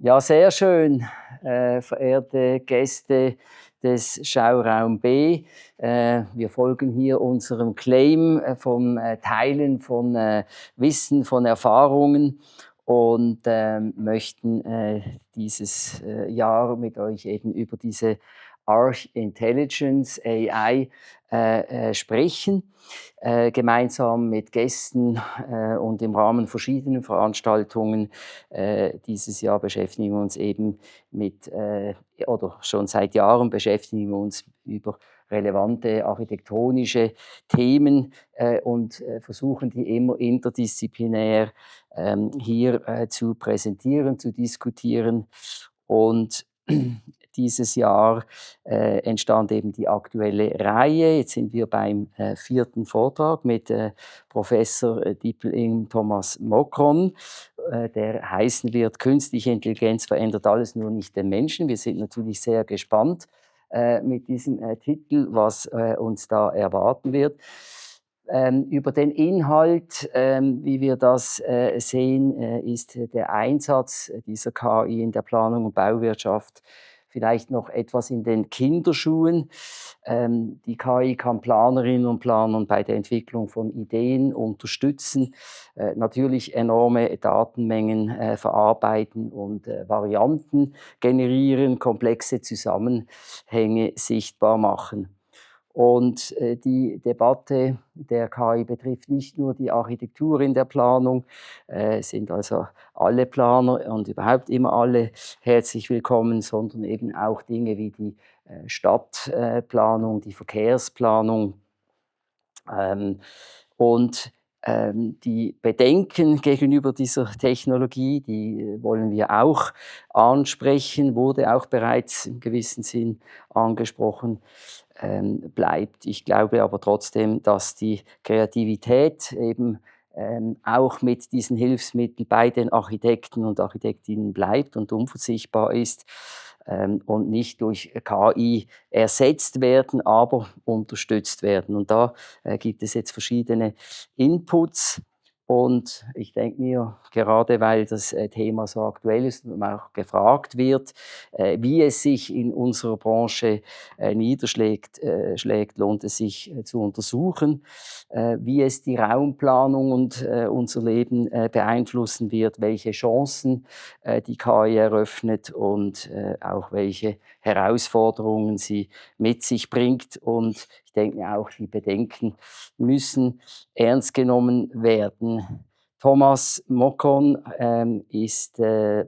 Ja, sehr schön, verehrte Gäste des Schauraum B. Wir folgen hier unserem Claim vom Teilen von Wissen, von Erfahrungen und möchten dieses Jahr mit euch eben über diese Arch Intelligence AI sprechen. Gemeinsam mit Gästen und im Rahmen verschiedener Veranstaltungen. Dieses Jahr beschäftigen wir uns eben mit, oder schon seit Jahren beschäftigen wir uns über relevante architektonische Themen und versuchen die immer interdisziplinär hier zu präsentieren, zu diskutieren. Und dieses Jahr entstand eben die aktuelle Reihe. Jetzt sind wir beim 4. Vortrag mit Professor Diepel Thomas Mokron, der heißen wird Künstliche Intelligenz verändert alles, nur nicht den Menschen. Wir sind natürlich sehr gespannt mit diesem Titel, was uns da erwarten wird. Über den Inhalt, wie wir das sehen, ist der Einsatz dieser KI in der Planung und Bauwirtschaft vielleicht noch etwas in den Kinderschuhen. Die KI kann Planerinnen und Planern bei der Entwicklung von Ideen unterstützen, natürlich enorme Datenmengen verarbeiten und Varianten generieren, komplexe Zusammenhänge sichtbar machen. Und die Debatte der KI betrifft nicht nur die Architektur in der Planung, sind also alle Planer und überhaupt immer alle herzlich willkommen, sondern eben auch Dinge wie die Stadtplanung, die Verkehrsplanung. Und die Bedenken gegenüber dieser Technologie, die wollen wir auch ansprechen, wurde auch bereits im gewissen Sinn angesprochen, bleibt. Ich glaube aber trotzdem, dass die Kreativität eben auch mit diesen Hilfsmitteln bei den Architekten und Architektinnen bleibt und unverzichtbar ist und nicht durch KI ersetzt werden, aber unterstützt werden. Und da gibt es jetzt verschiedene Inputs. Und ich denke mir, gerade weil das Thema so aktuell ist und auch gefragt wird, wie es sich in unserer Branche niederschlägt, lohnt es sich zu untersuchen, wie es die Raumplanung und unser Leben beeinflussen wird, welche Chancen die KI eröffnet und auch welche Herausforderungen sie mit sich bringt. Und ich denke mir auch, die Bedenken müssen ernst genommen werden. Thomas Mokron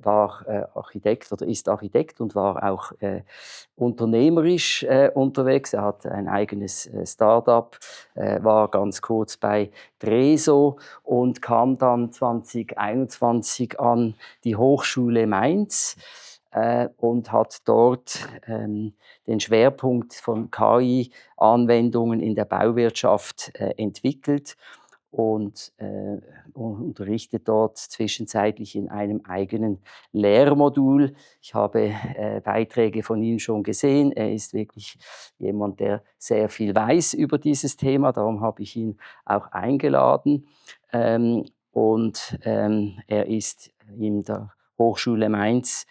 war Architekt oder ist Architekt und war auch unternehmerisch unterwegs. Er hat ein eigenes Start-up, war ganz kurz bei Dreso und kam dann 2021 an die Hochschule Mainz und hat dort den Schwerpunkt von KI-Anwendungen in der Bauwirtschaft entwickelt und unterrichtet dort zwischenzeitlich in einem eigenen Lehrmodul. Ich habe Beiträge von ihm schon gesehen. Er ist wirklich jemand, der sehr viel weiß über dieses Thema. Darum habe ich ihn auch eingeladen. Er ist in der Hochschule Mainz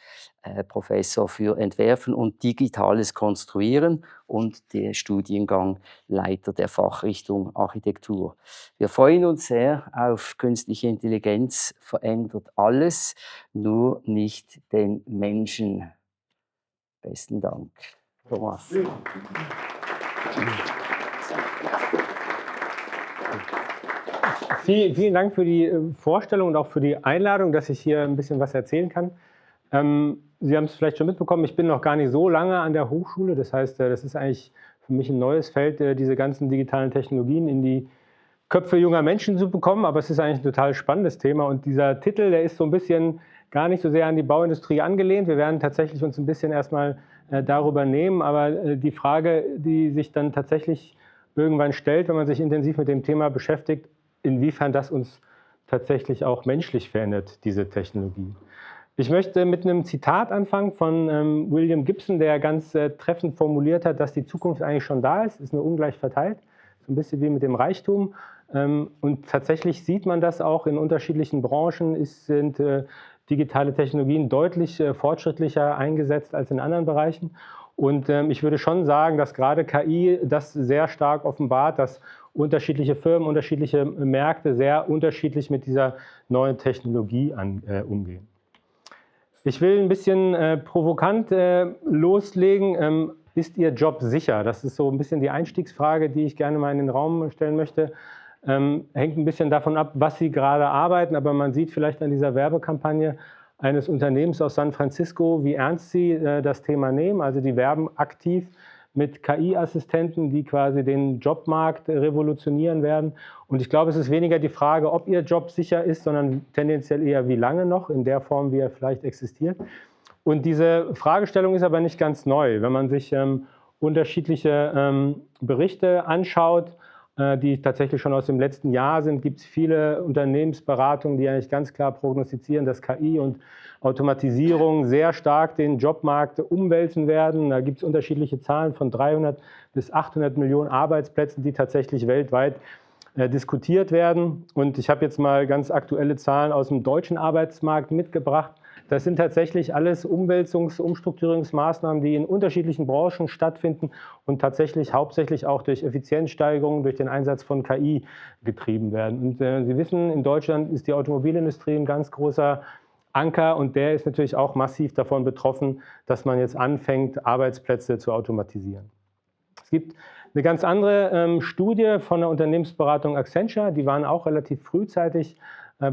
Professor für Entwerfen und digitales Konstruieren und der Studiengang Leiter der Fachrichtung Architektur. Wir freuen uns sehr auf künstliche Intelligenz, verändert alles, nur nicht den Menschen. Besten Dank, Thomas. Vielen Dank für die Vorstellung und auch für die Einladung, dass ich hier ein bisschen was erzählen kann. Sie haben es vielleicht schon mitbekommen, ich bin noch gar nicht so lange an der Hochschule. Das heißt, das ist eigentlich für mich ein neues Feld, diese ganzen digitalen Technologien in die Köpfe junger Menschen zu bekommen. Aber es ist eigentlich ein total spannendes Thema. Und dieser Titel, der ist so ein bisschen gar nicht so sehr an die Bauindustrie angelehnt. Wir werden tatsächlich uns ein bisschen erstmal darüber nehmen. Aber die Frage, die sich dann tatsächlich irgendwann stellt, wenn man sich intensiv mit dem Thema beschäftigt, inwiefern das uns tatsächlich auch menschlich verändert, diese Technologie. Ich möchte mit einem Zitat anfangen von William Gibson, der ganz treffend formuliert hat, dass die Zukunft eigentlich schon da ist nur ungleich verteilt, so ein bisschen wie mit dem Reichtum. Und tatsächlich sieht man das auch in unterschiedlichen Branchen, sind digitale Technologien deutlich fortschrittlicher eingesetzt als in anderen Bereichen. Und ich würde schon sagen, dass gerade KI das sehr stark offenbart, dass unterschiedliche Firmen, unterschiedliche Märkte sehr unterschiedlich mit dieser neuen Technologie umgehen. Ich will ein bisschen provokant loslegen. Ist Ihr Job sicher? Das ist so ein bisschen die Einstiegsfrage, die ich gerne mal in den Raum stellen möchte. Hängt ein bisschen davon ab, was Sie gerade arbeiten, aber man sieht vielleicht an dieser Werbekampagne eines Unternehmens aus San Francisco, wie ernst Sie das Thema nehmen. Also die werben aktiv mit KI-Assistenten, die quasi den Jobmarkt revolutionieren werden. Und ich glaube, es ist weniger die Frage, ob Ihr Job sicher ist, sondern tendenziell eher, wie lange noch, in der Form, wie er vielleicht existiert. Und diese Fragestellung ist aber nicht ganz neu. Wenn man sich unterschiedliche Berichte anschaut, die tatsächlich schon aus dem letzten Jahr sind, gibt es viele Unternehmensberatungen, die eigentlich ganz klar prognostizieren, dass KI und Automatisierung sehr stark den Jobmarkt umwälzen werden. Da gibt es unterschiedliche Zahlen von 300 bis 800 Millionen Arbeitsplätzen, die tatsächlich weltweit diskutiert werden. Und ich habe jetzt mal ganz aktuelle Zahlen aus dem deutschen Arbeitsmarkt mitgebracht. Das sind tatsächlich alles Umstrukturierungsmaßnahmen, die in unterschiedlichen Branchen stattfinden und tatsächlich hauptsächlich auch durch Effizienzsteigerungen, durch den Einsatz von KI getrieben werden. Und Sie wissen, in Deutschland ist die Automobilindustrie ein ganz großer Anker und der ist natürlich auch massiv davon betroffen, dass man jetzt anfängt, Arbeitsplätze zu automatisieren. Es gibt eine ganz andere Studie von der Unternehmensberatung Accenture, die waren auch relativ frühzeitig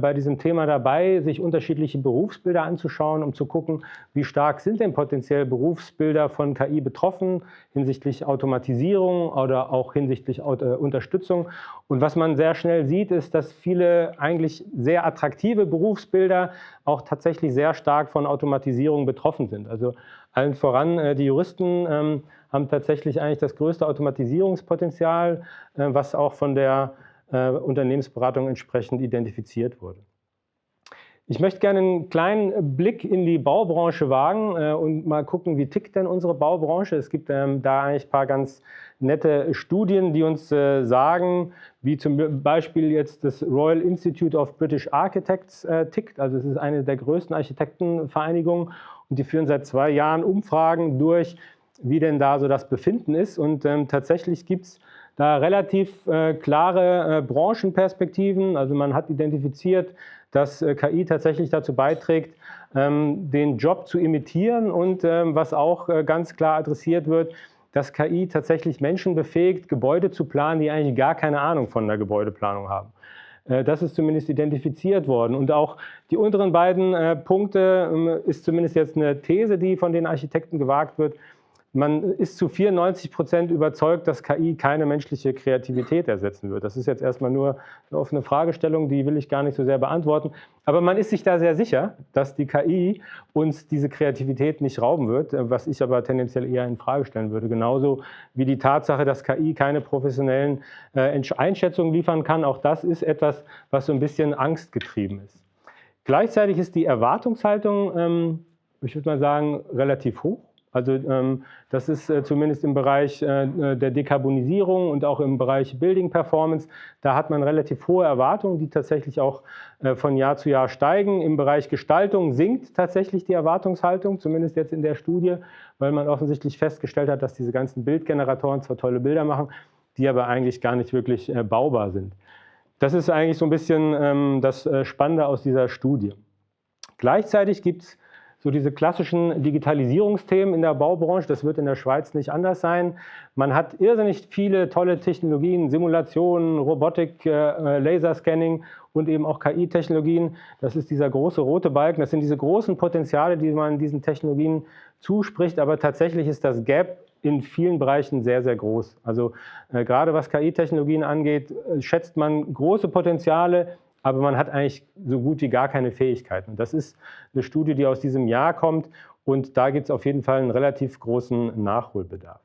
bei diesem Thema dabei, sich unterschiedliche Berufsbilder anzuschauen, um zu gucken, wie stark sind denn potenziell Berufsbilder von KI betroffen, hinsichtlich Automatisierung oder auch hinsichtlich Unterstützung. Und was man sehr schnell sieht, ist, dass viele eigentlich sehr attraktive Berufsbilder auch tatsächlich sehr stark von Automatisierung betroffen sind. Also allen voran die Juristen haben tatsächlich eigentlich das größte Automatisierungspotenzial, was auch von der Unternehmensberatung entsprechend identifiziert wurde. Ich möchte gerne einen kleinen Blick in die Baubranche wagen und mal gucken, wie tickt denn unsere Baubranche. Es gibt da eigentlich ein paar ganz nette Studien, die uns sagen, wie zum Beispiel jetzt das Royal Institute of British Architects tickt. Also es ist eine der größten Architektenvereinigungen und die führen seit 2 Jahren Umfragen durch, wie denn da so das Befinden ist. Und tatsächlich gibt es da relativ klare Branchenperspektiven. Also man hat identifiziert, dass KI tatsächlich dazu beiträgt, den Job zu imitieren und was auch ganz klar adressiert wird, dass KI tatsächlich Menschen befähigt, Gebäude zu planen, die eigentlich gar keine Ahnung von der Gebäudeplanung haben. Das ist zumindest identifiziert worden. Und auch die unteren beiden Punkte ist zumindest jetzt eine These, die von den Architekten gewagt wird. Man ist zu 94% überzeugt, dass KI keine menschliche Kreativität ersetzen wird. Das ist jetzt erstmal nur eine offene Fragestellung, die will ich gar nicht so sehr beantworten. Aber man ist sich da sehr sicher, dass die KI uns diese Kreativität nicht rauben wird, was ich aber tendenziell eher in Frage stellen würde. Genauso wie die Tatsache, dass KI keine professionellen Einschätzungen liefern kann. Auch das ist etwas, was so ein bisschen angstgetrieben ist. Gleichzeitig ist die Erwartungshaltung, ich würde mal sagen, relativ hoch. Also das ist zumindest im Bereich der Dekarbonisierung und auch im Bereich Building Performance, da hat man relativ hohe Erwartungen, die tatsächlich auch von Jahr zu Jahr steigen. Im Bereich Gestaltung sinkt tatsächlich die Erwartungshaltung, zumindest jetzt in der Studie, weil man offensichtlich festgestellt hat, dass diese ganzen Bildgeneratoren zwar tolle Bilder machen, die aber eigentlich gar nicht wirklich baubar sind. Das ist eigentlich so ein bisschen das Spannende aus dieser Studie. Gleichzeitig gibt es so diese klassischen Digitalisierungsthemen in der Baubranche, das wird in der Schweiz nicht anders sein. Man hat irrsinnig viele tolle Technologien, Simulationen, Robotik, Laserscanning und eben auch KI-Technologien. Das ist dieser große rote Balken, das sind diese großen Potenziale, die man diesen Technologien zuspricht, aber tatsächlich ist das Gap in vielen Bereichen sehr, sehr groß. Also gerade was KI-Technologien angeht, schätzt man große Potenziale, aber man hat eigentlich so gut wie gar keine Fähigkeiten. Das ist eine Studie, die aus diesem Jahr kommt und da gibt es auf jeden Fall einen relativ großen Nachholbedarf.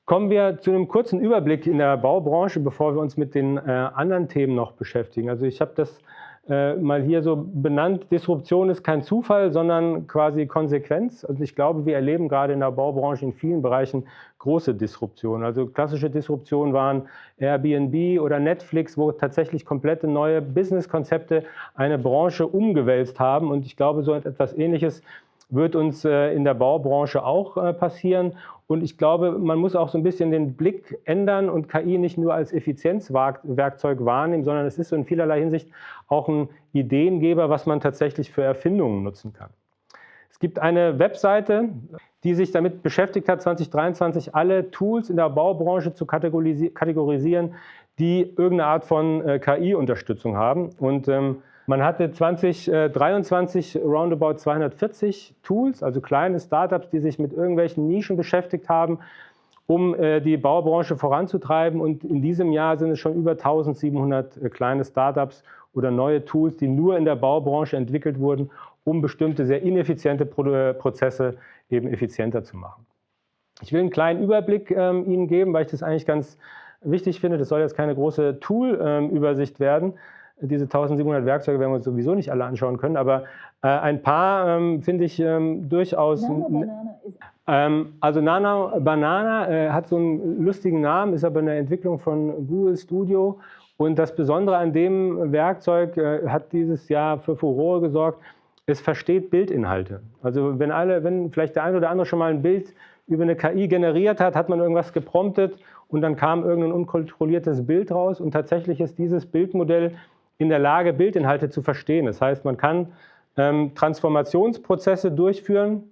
Kommen wir zu einem kurzen Überblick in der Baubranche, bevor wir uns mit den anderen Themen noch beschäftigen. Also ich habe das mal hier so benannt, Disruption ist kein Zufall, sondern quasi Konsequenz. Also ich glaube, wir erleben gerade in der Baubranche in vielen Bereichen große Disruptionen. Also klassische Disruptionen waren Airbnb oder Netflix, wo tatsächlich komplette neue Businesskonzepte eine Branche umgewälzt haben. Und ich glaube, so etwas Ähnliches wird uns in der Baubranche auch passieren. Und ich glaube, man muss auch so ein bisschen den Blick ändern und KI nicht nur als Effizienzwerkzeug wahrnehmen, sondern es ist so in vielerlei Hinsicht auch ein Ideengeber, was man tatsächlich für Erfindungen nutzen kann. Es gibt eine Webseite, die sich damit beschäftigt hat, 2023 alle Tools in der Baubranche zu kategorisieren, die irgendeine Art von KI-Unterstützung haben. Und man hatte 2023 roundabout 240 Tools, also kleine Startups, die sich mit irgendwelchen Nischen beschäftigt haben, um die Baubranche voranzutreiben. Und in diesem Jahr sind es schon über 1700 kleine Startups oder neue Tools, die nur in der Baubranche entwickelt wurden, um bestimmte sehr ineffiziente Prozesse eben effizienter zu machen. Ich will einen kleinen Überblick Ihnen geben, weil ich das eigentlich ganz wichtig finde. Das soll jetzt keine große Tool-Übersicht werden. Diese 1700 Werkzeuge werden wir uns sowieso nicht alle anschauen können, aber ein paar finde ich durchaus. Also Nano Banana hat so einen lustigen Namen, ist aber eine Entwicklung von Google Studio. Und das Besondere an dem Werkzeug hat dieses Jahr für Furore gesorgt, es versteht Bildinhalte. Also wenn vielleicht der eine oder andere schon mal ein Bild über eine KI generiert hat, hat man irgendwas gepromptet und dann kam irgendein unkontrolliertes Bild raus. Und tatsächlich ist dieses Bildmodell in der Lage, Bildinhalte zu verstehen. Das heißt, man kann Transformationsprozesse durchführen,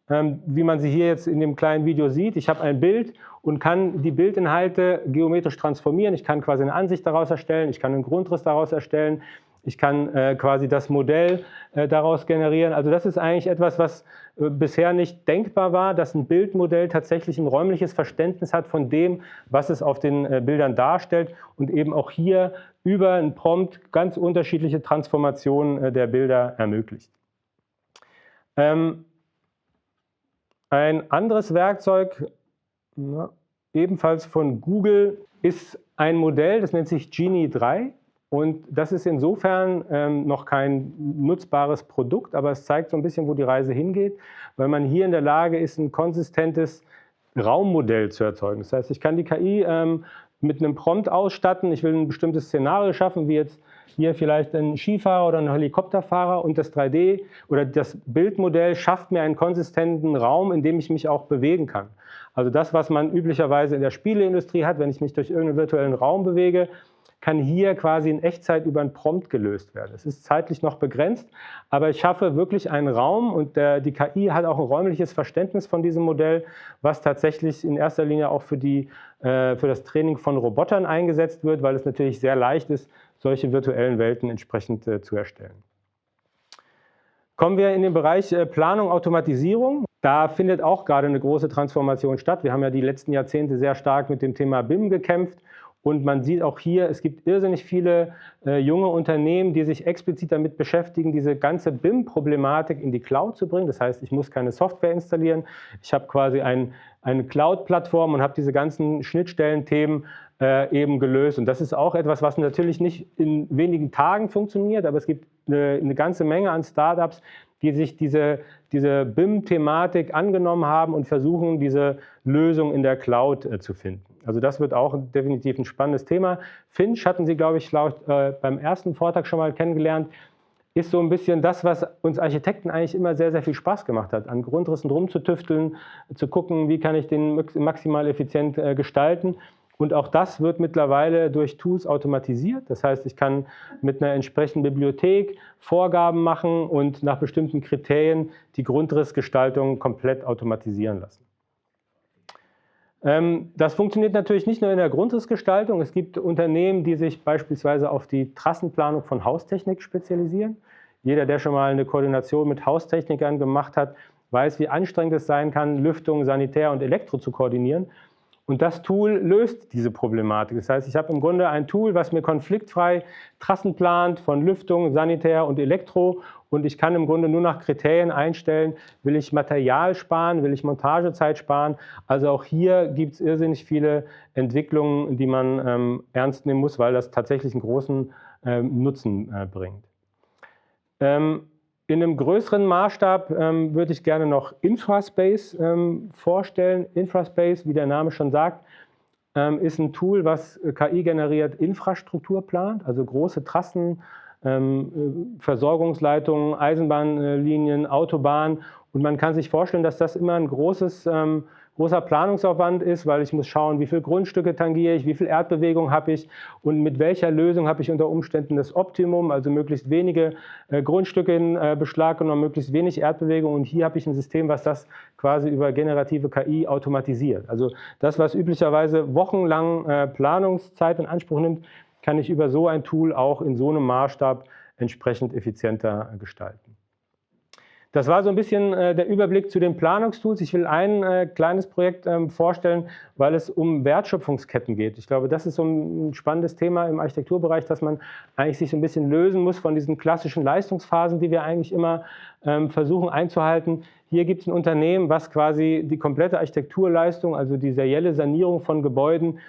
wie man sie hier jetzt in dem kleinen Video sieht. Ich habe ein Bild und kann die Bildinhalte geometrisch transformieren. Ich kann quasi eine Ansicht daraus erstellen, ich kann einen Grundriss daraus erstellen, ich kann quasi das Modell daraus generieren. Also das ist eigentlich etwas, was bisher nicht denkbar war, dass ein Bildmodell tatsächlich ein räumliches Verständnis hat von dem, was es auf den Bildern darstellt und eben auch hier über einen Prompt ganz unterschiedliche Transformationen der Bilder ermöglicht. Ein anderes Werkzeug, ebenfalls von Google, ist ein Modell, das nennt sich Genie 3. Und das ist insofern noch kein nutzbares Produkt, aber es zeigt so ein bisschen, wo die Reise hingeht, weil man hier in der Lage ist, ein konsistentes Raummodell zu erzeugen. Das heißt, ich kann die KI mit einem Prompt ausstatten, ich will ein bestimmtes Szenario schaffen, wie jetzt hier vielleicht ein Skifahrer oder ein Helikopterfahrer, und das 3D oder das Bildmodell schafft mir einen konsistenten Raum, in dem ich mich auch bewegen kann. Also das, was man üblicherweise in der Spieleindustrie hat, wenn ich mich durch irgendeinen virtuellen Raum bewege, kann hier quasi in Echtzeit über einen Prompt gelöst werden. Es ist zeitlich noch begrenzt, aber ich schaffe wirklich einen Raum und die KI hat auch ein räumliches Verständnis von diesem Modell, was tatsächlich in erster Linie auch für das Training von Robotern eingesetzt wird, weil es natürlich sehr leicht ist, solche virtuellen Welten entsprechend zu erstellen. Kommen wir in den Bereich Planung, Automatisierung. Da findet auch gerade eine große Transformation statt. Wir haben ja die letzten Jahrzehnte sehr stark mit dem Thema BIM gekämpft. Und man sieht auch hier, es gibt irrsinnig viele junge Unternehmen, die sich explizit damit beschäftigen, diese ganze BIM-Problematik in die Cloud zu bringen. Das heißt, ich muss keine Software installieren. Ich habe quasi eine Cloud-Plattform und habe diese ganzen Schnittstellenthemen eben gelöst. Und das ist auch etwas, was natürlich nicht in wenigen Tagen funktioniert, aber es gibt eine ganze Menge an Startups, die sich diese BIM-Thematik angenommen haben und versuchen, diese Lösung in der Cloud zu finden. Also das wird auch definitiv ein spannendes Thema. Finch hatten Sie, glaube ich, beim ersten Vortrag schon mal kennengelernt, ist so ein bisschen das, was uns Architekten eigentlich immer sehr, sehr viel Spaß gemacht hat, an Grundrissen rumzutüfteln, zu gucken, wie kann ich den maximal effizient gestalten. Und auch das wird mittlerweile durch Tools automatisiert. Das heißt, ich kann mit einer entsprechenden Bibliothek Vorgaben machen und nach bestimmten Kriterien die Grundrissgestaltung komplett automatisieren lassen. Das funktioniert natürlich nicht nur in der Grundrissgestaltung. Es gibt Unternehmen, die sich beispielsweise auf die Trassenplanung von Haustechnik spezialisieren. Jeder, der schon mal eine Koordination mit Haustechnikern gemacht hat, weiß, wie anstrengend es sein kann, Lüftung, Sanitär und Elektro zu koordinieren. Und das Tool löst diese Problematik. Das heißt, ich habe im Grunde ein Tool, was mir konfliktfrei Trassen plant von Lüftung, Sanitär und Elektro und ich kann im Grunde nur nach Kriterien einstellen, will ich Material sparen, will ich Montagezeit sparen. Also auch hier gibt es irrsinnig viele Entwicklungen, die man ernst nehmen muss, weil das tatsächlich einen großen Nutzen bringt. In einem größeren Maßstab würde ich gerne noch Infraspace vorstellen. Infraspace, wie der Name schon sagt, ist ein Tool, was KI-generiert Infrastruktur plant, also große Trassen, Versorgungsleitungen, Eisenbahnlinien, Autobahnen. Und man kann sich vorstellen, dass das immer ein großer Planungsaufwand ist, weil ich muss schauen, wie viele Grundstücke tangiere ich, wie viel Erdbewegung habe ich und mit welcher Lösung habe ich unter Umständen das Optimum, also möglichst wenige Grundstücke in Beschlag genommen, möglichst wenig Erdbewegung. Und hier habe ich ein System, was das quasi über generative KI automatisiert. Also das, was üblicherweise wochenlang Planungszeit in Anspruch nimmt, kann ich über so ein Tool auch in so einem Maßstab entsprechend effizienter gestalten. Das war so ein bisschen der Überblick zu den Planungstools. Ich will ein kleines Projekt vorstellen, weil es um Wertschöpfungsketten geht. Ich glaube, das ist so ein spannendes Thema im Architekturbereich, dass man eigentlich sich so ein bisschen lösen muss von diesen klassischen Leistungsphasen, die wir eigentlich immer versuchen einzuhalten. Hier gibt es ein Unternehmen, was quasi die komplette Architekturleistung, also die serielle Sanierung von Gebäuden,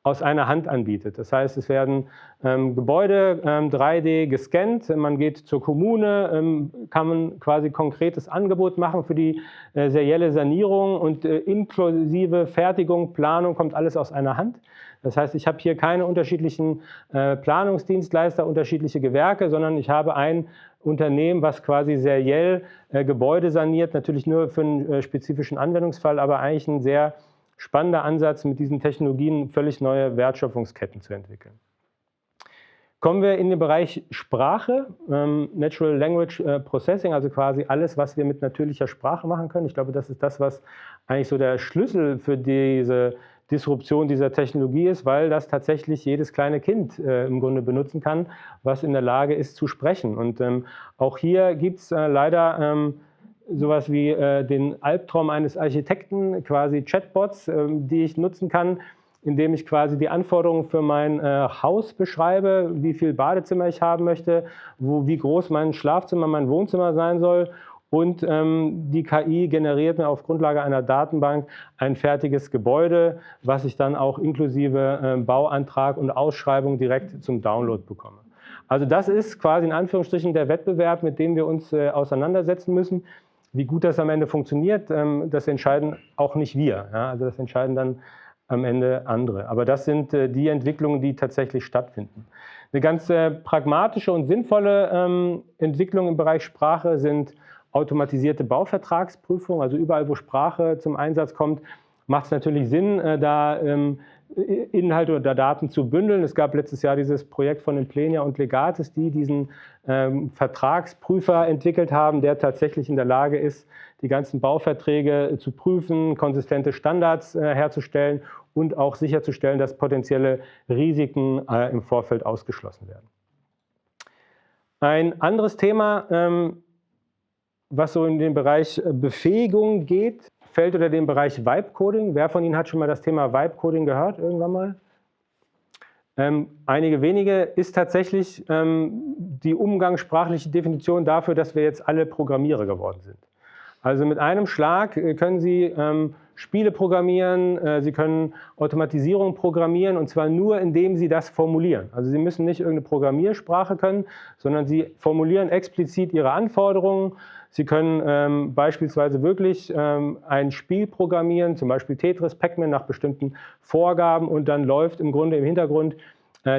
aus einer Hand anbietet. Das heißt, es werden Gebäude 3D gescannt, man geht zur Kommune, kann man quasi konkretes Angebot machen für die serielle Sanierung und inklusive Fertigung, Planung kommt alles aus einer Hand. Das heißt, ich habe hier keine unterschiedlichen Planungsdienstleister, unterschiedliche Gewerke, sondern ich habe ein Unternehmen, was quasi seriell Gebäude saniert, natürlich nur für einen spezifischen Anwendungsfall, aber eigentlich ein sehr spannender Ansatz, mit diesen Technologien völlig neue Wertschöpfungsketten zu entwickeln. Kommen wir in den Bereich Sprache, Natural Language Processing, also quasi alles, was wir mit natürlicher Sprache machen können. Ich glaube, das ist das, was eigentlich so der Schlüssel für diese Disruption dieser Technologie ist, weil das tatsächlich jedes kleine Kind im Grunde benutzen kann, was in der Lage ist zu sprechen. Und auch hier gibt es leider sowas wie den Albtraum eines Architekten, quasi Chatbots, die ich nutzen kann, indem ich quasi die Anforderungen für mein Haus beschreibe, wie viel Badezimmer ich haben möchte, wie groß mein Schlafzimmer, mein Wohnzimmer sein soll. Und die KI generiert mir auf Grundlage einer Datenbank ein fertiges Gebäude, was ich dann auch inklusive Bauantrag und Ausschreibung direkt zum Download bekomme. Also das ist quasi in Anführungsstrichen der Wettbewerb, mit dem wir uns auseinandersetzen müssen. Wie gut das am Ende funktioniert, das entscheiden auch nicht wir. Ja? Also das entscheiden dann am Ende andere. Aber das sind die Entwicklungen, die tatsächlich stattfinden. Eine ganz pragmatische und sinnvolle Entwicklung im Bereich Sprache sind automatisierte Bauvertragsprüfungen. Also überall, wo Sprache zum Einsatz kommt, macht es natürlich Sinn, da Inhalte oder Daten zu bündeln. Es gab letztes Jahr dieses Projekt von Implenia und Legatus, die diesen Vertragsprüfer entwickelt haben, der tatsächlich in der Lage ist, die ganzen Bauverträge zu prüfen, konsistente Standards herzustellen und auch sicherzustellen, dass potenzielle Risiken im Vorfeld ausgeschlossen werden. Ein anderes Thema, was so in den Bereich Befähigung geht, fällt unter den Bereich Vibe-Coding. Wer von Ihnen hat schon mal das Thema Vibe-Coding gehört, irgendwann mal? Einige wenige ist tatsächlich die umgangssprachliche Definition dafür, dass wir jetzt alle Programmierer geworden sind. Also mit einem Schlag können Sie Spiele programmieren, Sie können Automatisierung programmieren und zwar nur, indem Sie das formulieren. Also Sie müssen nicht irgendeine Programmiersprache können, sondern Sie formulieren explizit Ihre Anforderungen. Sie können beispielsweise wirklich ein Spiel programmieren, zum Beispiel Tetris, Pac-Man nach bestimmten Vorgaben und dann läuft im Grunde im Hintergrund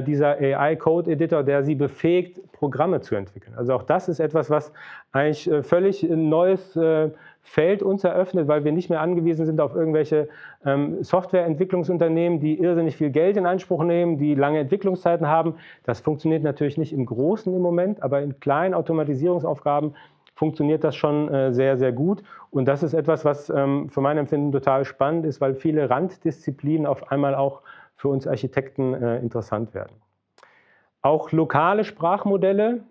dieser AI-Code-Editor, der Sie befähigt, Programme zu entwickeln. Also auch das ist etwas, was eigentlich völlig ein neues Feld uns eröffnet, weil wir nicht mehr angewiesen sind auf irgendwelche Softwareentwicklungsunternehmen, die irrsinnig viel Geld in Anspruch nehmen, die lange Entwicklungszeiten haben. Das funktioniert natürlich nicht im Großen im Moment, aber in kleinen Automatisierungsaufgaben funktioniert das schon sehr, sehr gut. Und das ist etwas, was für mein Empfinden total spannend ist, weil viele Randdisziplinen auf einmal auch für uns Architekten interessant werden. Auch lokale Sprachmodelle,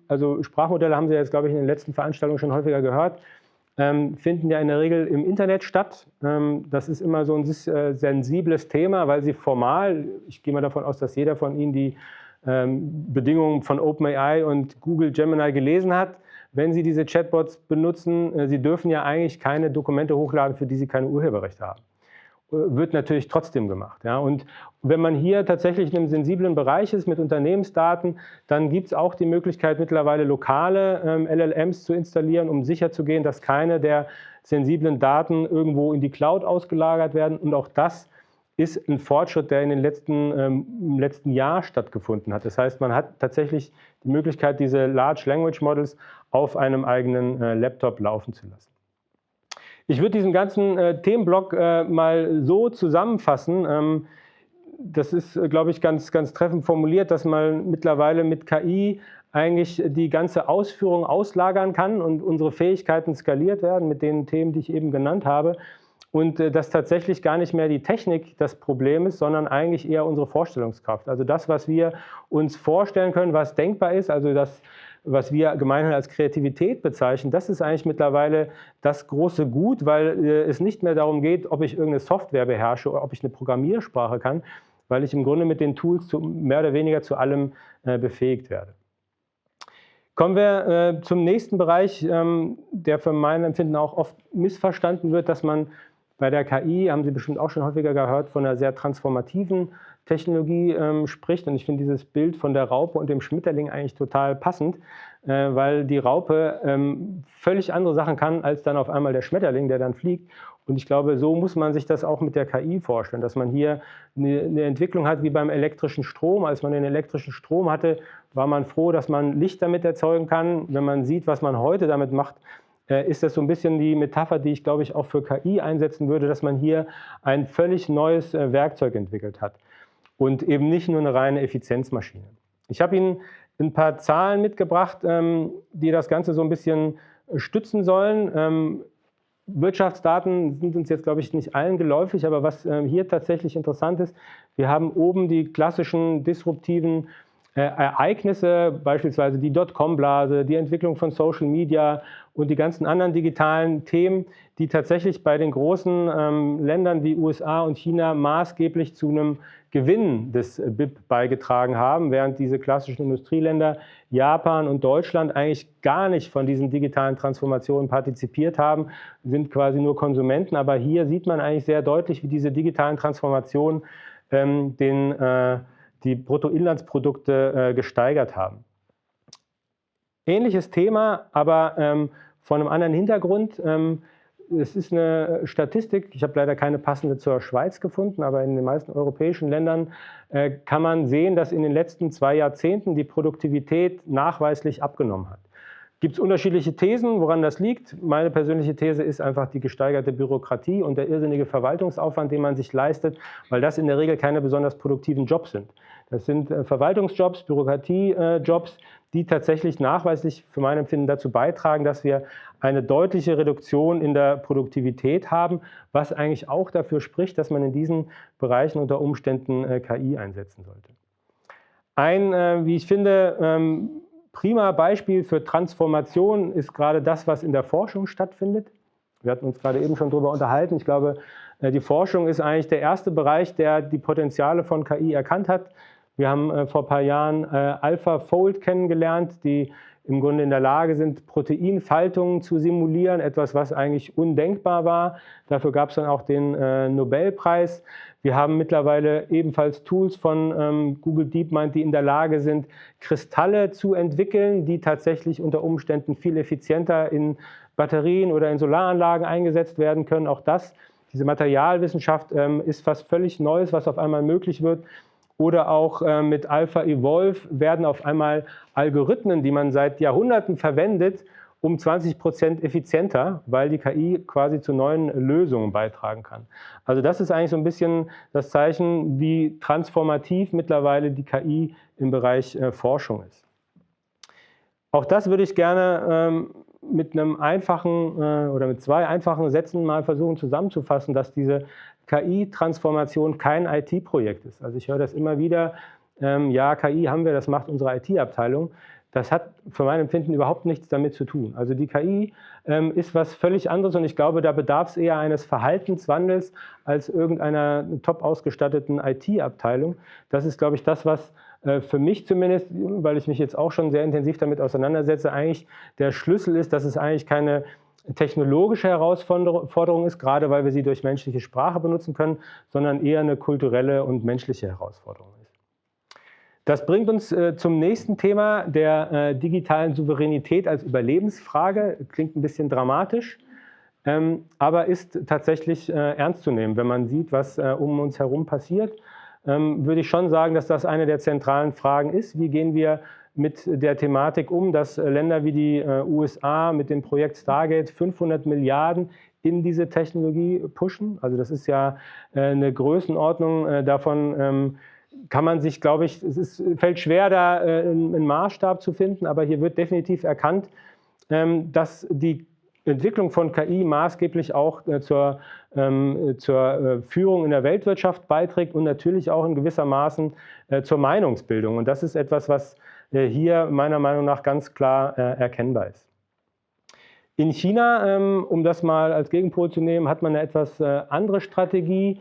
also Sprachmodelle haben Sie jetzt, glaube ich, in den letzten Veranstaltungen schon häufiger gehört, finden ja in der Regel im Internet statt. Das ist immer so ein sensibles Thema, weil sie formal, ich gehe mal davon aus, dass jeder von Ihnen die Bedingungen von OpenAI und Google Gemini gelesen hat, wenn Sie diese Chatbots benutzen, Sie dürfen ja eigentlich keine Dokumente hochladen, für die Sie keine Urheberrechte haben. Wird natürlich trotzdem gemacht. Ja. Und wenn man hier tatsächlich in einem sensiblen Bereich ist mit Unternehmensdaten, dann gibt es auch die Möglichkeit, mittlerweile lokale LLMs zu installieren, um sicherzugehen, dass keine der sensiblen Daten irgendwo in die Cloud ausgelagert werden. Und auch das ist ein Fortschritt, der im letzten Jahr stattgefunden hat. Das heißt, man hat tatsächlich die Möglichkeit, diese Large Language Models auf einem eigenen Laptop laufen zu lassen. Ich würde diesen ganzen Themenblock mal so zusammenfassen. Das ist, glaube ich, ganz treffend formuliert, dass man mittlerweile mit KI eigentlich die ganze Ausführung auslagern kann und unsere Fähigkeiten skaliert werden mit den Themen, die ich eben genannt habe. Und dass tatsächlich gar nicht mehr die Technik das Problem ist, sondern eigentlich eher unsere Vorstellungskraft. Also das, was wir uns vorstellen können, was denkbar ist, also das, was wir gemeinhin als Kreativität bezeichnen, das ist eigentlich mittlerweile das große Gut, weil es nicht mehr darum geht, ob ich irgendeine Software beherrsche oder ob ich eine Programmiersprache kann, weil ich im Grunde mit den Tools mehr oder weniger zu allem befähigt werde. Kommen wir zum nächsten Bereich, der für mein Empfinden auch oft missverstanden wird, dass man bei der KI, haben Sie bestimmt auch schon häufiger gehört, von einer sehr transformativen Technologie spricht. Und ich finde dieses Bild von der Raupe und dem Schmetterling eigentlich total passend, weil die Raupe völlig andere Sachen kann als dann auf einmal der Schmetterling, der dann fliegt. Und ich glaube, so muss man sich das auch mit der KI vorstellen, dass man hier eine Entwicklung hat wie beim elektrischen Strom. Als man den elektrischen Strom hatte, war man froh, dass man Licht damit erzeugen kann. Wenn man sieht, was man heute damit macht, ist das so ein bisschen die Metapher, die ich, glaube ich, auch für KI einsetzen würde, dass man hier ein völlig neues Werkzeug entwickelt hat und eben nicht nur eine reine Effizienzmaschine. Ich habe Ihnen ein paar Zahlen mitgebracht, die das Ganze so ein bisschen stützen sollen. Wirtschaftsdaten sind uns jetzt, glaube ich, nicht allen geläufig, aber was hier tatsächlich interessant ist, wir haben oben die klassischen disruptiven Ereignisse, beispielsweise die Dotcom-Blase, die Entwicklung von Social Media und die ganzen anderen digitalen Themen, die tatsächlich bei den großen Ländern wie USA und China maßgeblich zu einem Gewinn des BIP beigetragen haben, während diese klassischen Industrieländer Japan und Deutschland eigentlich gar nicht von diesen digitalen Transformationen partizipiert haben, sind quasi nur Konsumenten. Aber hier sieht man eigentlich sehr deutlich, wie diese digitalen Transformationen die Bruttoinlandsprodukte gesteigert haben. Ähnliches Thema, aber von einem anderen Hintergrund. Es ist eine Statistik, ich habe leider keine passende zur Schweiz gefunden, aber in den meisten europäischen Ländern kann man sehen, dass in den letzten 2 Jahrzehnten die Produktivität nachweislich abgenommen hat. Gibt es unterschiedliche Thesen, woran das liegt? Meine persönliche These ist einfach die gesteigerte Bürokratie und der irrsinnige Verwaltungsaufwand, den man sich leistet, weil das in der Regel keine besonders produktiven Jobs sind. Das sind Verwaltungsjobs, Bürokratiejobs, die tatsächlich nachweislich für mein Empfinden dazu beitragen, dass wir eine deutliche Reduktion in der Produktivität haben, was eigentlich auch dafür spricht, dass man in diesen Bereichen unter Umständen KI einsetzen sollte. Ein, wie ich finde, prima Beispiel für Transformation ist gerade das, was in der Forschung stattfindet. Wir hatten uns gerade eben schon darüber unterhalten. Ich glaube, die Forschung ist eigentlich der erste Bereich, der die Potenziale von KI erkannt hat. Wir haben vor ein paar Jahren AlphaFold kennengelernt, die im Grunde in der Lage sind, Proteinfaltungen zu simulieren, etwas, was eigentlich undenkbar war. Dafür gab es dann auch den Nobelpreis. Wir haben mittlerweile ebenfalls Tools von Google DeepMind, die in der Lage sind, Kristalle zu entwickeln, die tatsächlich unter Umständen viel effizienter in Batterien oder in Solaranlagen eingesetzt werden können. Auch das, diese Materialwissenschaft ist was völlig Neues, was auf einmal möglich wird. Oder auch mit AlphaEvolve werden auf einmal Algorithmen, die man seit Jahrhunderten verwendet, um 20% effizienter, weil die KI quasi zu neuen Lösungen beitragen kann. Also das ist eigentlich so ein bisschen das Zeichen, wie transformativ mittlerweile die KI im Bereich Forschung ist. Auch das würde ich gerne mit einem einfachen oder mit 2 einfachen Sätzen mal versuchen zusammenzufassen, dass diese KI-Transformation kein IT-Projekt ist. Also ich höre das immer wieder, ja, KI haben wir, das macht unsere IT-Abteilung. Das hat für mein Empfinden überhaupt nichts damit zu tun. Also die KI ist was völlig anderes und ich glaube, da bedarf es eher eines Verhaltenswandels als irgendeiner top ausgestatteten IT-Abteilung. Das ist, glaube ich, das, was für mich zumindest, weil ich mich jetzt auch schon sehr intensiv damit auseinandersetze, eigentlich der Schlüssel ist, dass es eigentlich keine technologische Herausforderung ist, gerade weil wir sie durch menschliche Sprache benutzen können, sondern eher eine kulturelle und menschliche Herausforderung ist. Das bringt uns zum nächsten Thema, der digitalen Souveränität als Überlebensfrage. Klingt ein bisschen dramatisch, aber ist tatsächlich ernst zu nehmen. Wenn man sieht, was um uns herum passiert, würde ich schon sagen, dass das eine der zentralen Fragen ist. Wie gehen wir mit der Thematik um, dass Länder wie die USA mit dem Projekt Stargate 500 Milliarden in diese Technologie pushen? Also das ist ja eine Größenordnung, davon kann man sich, glaube ich, fällt schwer, da einen Maßstab zu finden, aber hier wird definitiv erkannt, dass die Entwicklung von KI maßgeblich auch zur Führung in der Weltwirtschaft beiträgt und natürlich auch in gewissermaßen zur Meinungsbildung. Und das ist etwas, was hier meiner Meinung nach ganz klar erkennbar ist. In China, um das mal als Gegenpol zu nehmen, hat man eine etwas andere Strategie.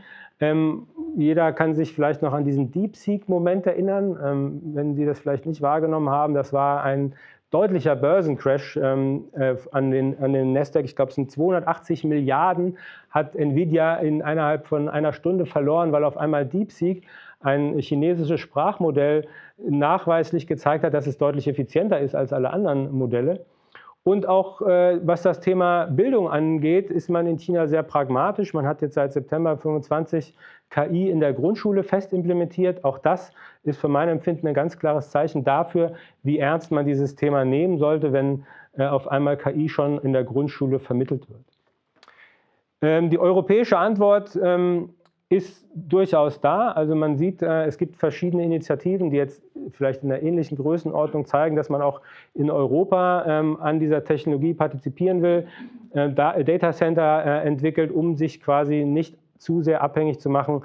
Jeder kann sich vielleicht noch an diesen DeepSeek-Moment erinnern. Wenn Sie das vielleicht nicht wahrgenommen haben, das war ein deutlicher Börsencrash an den Nasdaq. Ich glaube, es sind 280 Milliarden hat Nvidia innerhalb von einer Stunde verloren, weil auf einmal DeepSeek, ein chinesisches Sprachmodell, nachweislich gezeigt hat, dass es deutlich effizienter ist als alle anderen Modelle. Und auch was das Thema Bildung angeht, ist man in China sehr pragmatisch. Man hat jetzt seit September 25 KI in der Grundschule fest implementiert. Auch das ist für mein Empfinden ein ganz klares Zeichen dafür, wie ernst man dieses Thema nehmen sollte, wenn auf einmal KI schon in der Grundschule vermittelt wird. Die europäische Antwort ist durchaus da. Also man sieht, es gibt verschiedene Initiativen, die jetzt vielleicht in einer ähnlichen Größenordnung zeigen, dass man auch in Europa an dieser Technologie partizipieren will, Data Center entwickelt, um sich quasi nicht zu sehr abhängig zu machen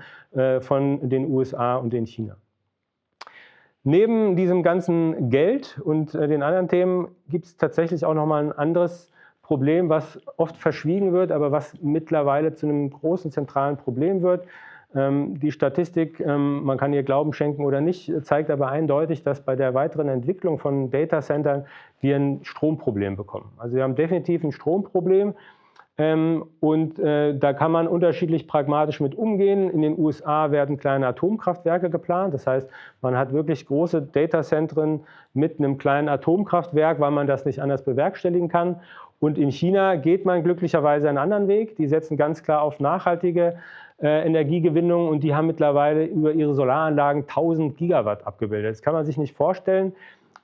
von den USA und in China. Neben diesem ganzen Geld und den anderen Themen gibt es tatsächlich auch nochmal ein anderes Problem, was oft verschwiegen wird, aber was mittlerweile zu einem großen zentralen Problem wird. Die Statistik, man kann ihr Glauben schenken oder nicht, zeigt aber eindeutig, dass bei der weiteren Entwicklung von Datacentern wir ein Stromproblem bekommen. Also wir haben definitiv ein Stromproblem und da kann man unterschiedlich pragmatisch mit umgehen. In den USA werden kleine Atomkraftwerke geplant. Das heißt, man hat wirklich große Datacentren mit einem kleinen Atomkraftwerk, weil man das nicht anders bewerkstelligen kann. Und in China geht man glücklicherweise einen anderen Weg. Die setzen ganz klar auf nachhaltige Energiegewinnung und die haben mittlerweile über ihre Solaranlagen 1000 Gigawatt abgebildet. Das kann man sich nicht vorstellen,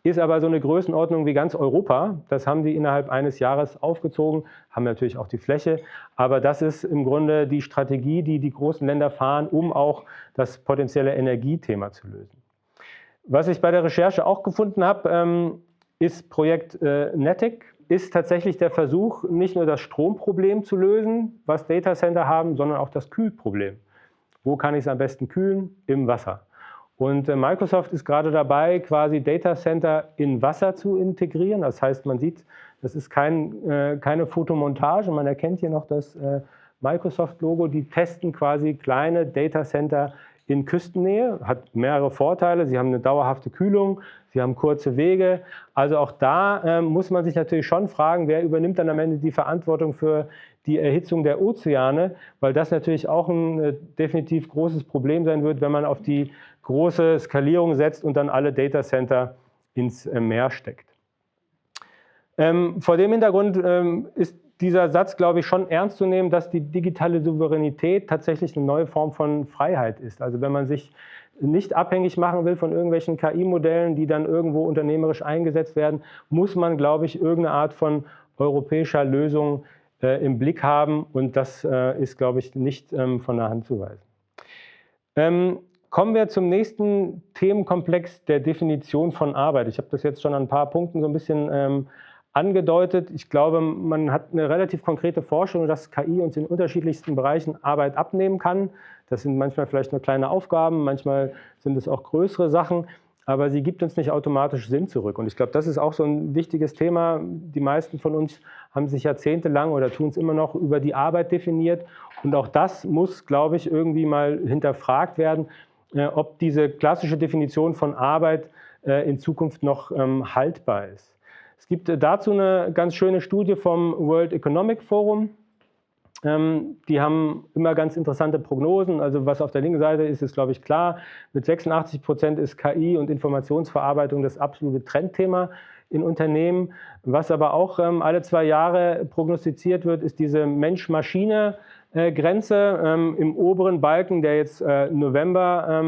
ist aber so eine Größenordnung wie ganz Europa. Das haben die innerhalb eines Jahres aufgezogen, haben natürlich auch die Fläche. Aber das ist im Grunde die Strategie, die die großen Länder fahren, um auch das potenzielle Energiethema zu lösen. Was ich bei der Recherche auch gefunden habe, ist Projekt Netiq. Ist tatsächlich der Versuch, nicht nur das Stromproblem zu lösen, was Datacenter haben, sondern auch das Kühlproblem. Wo kann ich es am besten kühlen? Im Wasser. Und Microsoft ist gerade dabei, quasi Datacenter in Wasser zu integrieren. Das heißt, man sieht, das ist keine Fotomontage. Man erkennt hier noch das Microsoft-Logo. Die testen quasi kleine Datacenter in Küstennähe, hat mehrere Vorteile. Sie haben eine dauerhafte Kühlung, sie haben kurze Wege. Also auch da muss man sich natürlich schon fragen, wer übernimmt dann am Ende die Verantwortung für die Erhitzung der Ozeane, weil das natürlich auch ein definitiv großes Problem sein wird, wenn man auf die große Skalierung setzt und dann alle Datacenter ins Meer steckt. Vor dem Hintergrund ist dieser Satz, glaube ich, schon ernst zu nehmen, dass die digitale Souveränität tatsächlich eine neue Form von Freiheit ist. Also wenn man sich nicht abhängig machen will von irgendwelchen KI-Modellen, die dann irgendwo unternehmerisch eingesetzt werden, muss man, glaube ich, irgendeine Art von europäischer Lösung im Blick haben. Und das ist, glaube ich, nicht von der Hand zu weisen. Kommen wir zum nächsten Themenkomplex der Definition von Arbeit. Ich habe das jetzt schon an ein paar Punkten so ein bisschen angedeutet. Ich glaube, man hat eine relativ konkrete Forschung, dass KI uns in unterschiedlichsten Bereichen Arbeit abnehmen kann. Das sind manchmal vielleicht nur kleine Aufgaben, manchmal sind es auch größere Sachen, aber sie gibt uns nicht automatisch Sinn zurück. Und ich glaube, das ist auch so ein wichtiges Thema. Die meisten von uns haben sich jahrzehntelang oder tun es immer noch über die Arbeit definiert. Und auch das muss, glaube ich, irgendwie mal hinterfragt werden. ob diese klassische Definition von Arbeit in Zukunft noch haltbar ist. Es gibt dazu eine ganz schöne Studie vom World Economic Forum. Die haben immer ganz interessante Prognosen. Also was auf der linken Seite ist, ist, glaube ich, klar. Mit 86% ist KI und Informationsverarbeitung das absolute Trendthema in Unternehmen. Was aber auch alle 2 Jahre prognostiziert wird, ist diese Mensch-Maschine-Grenze. Im oberen Balken, der jetzt November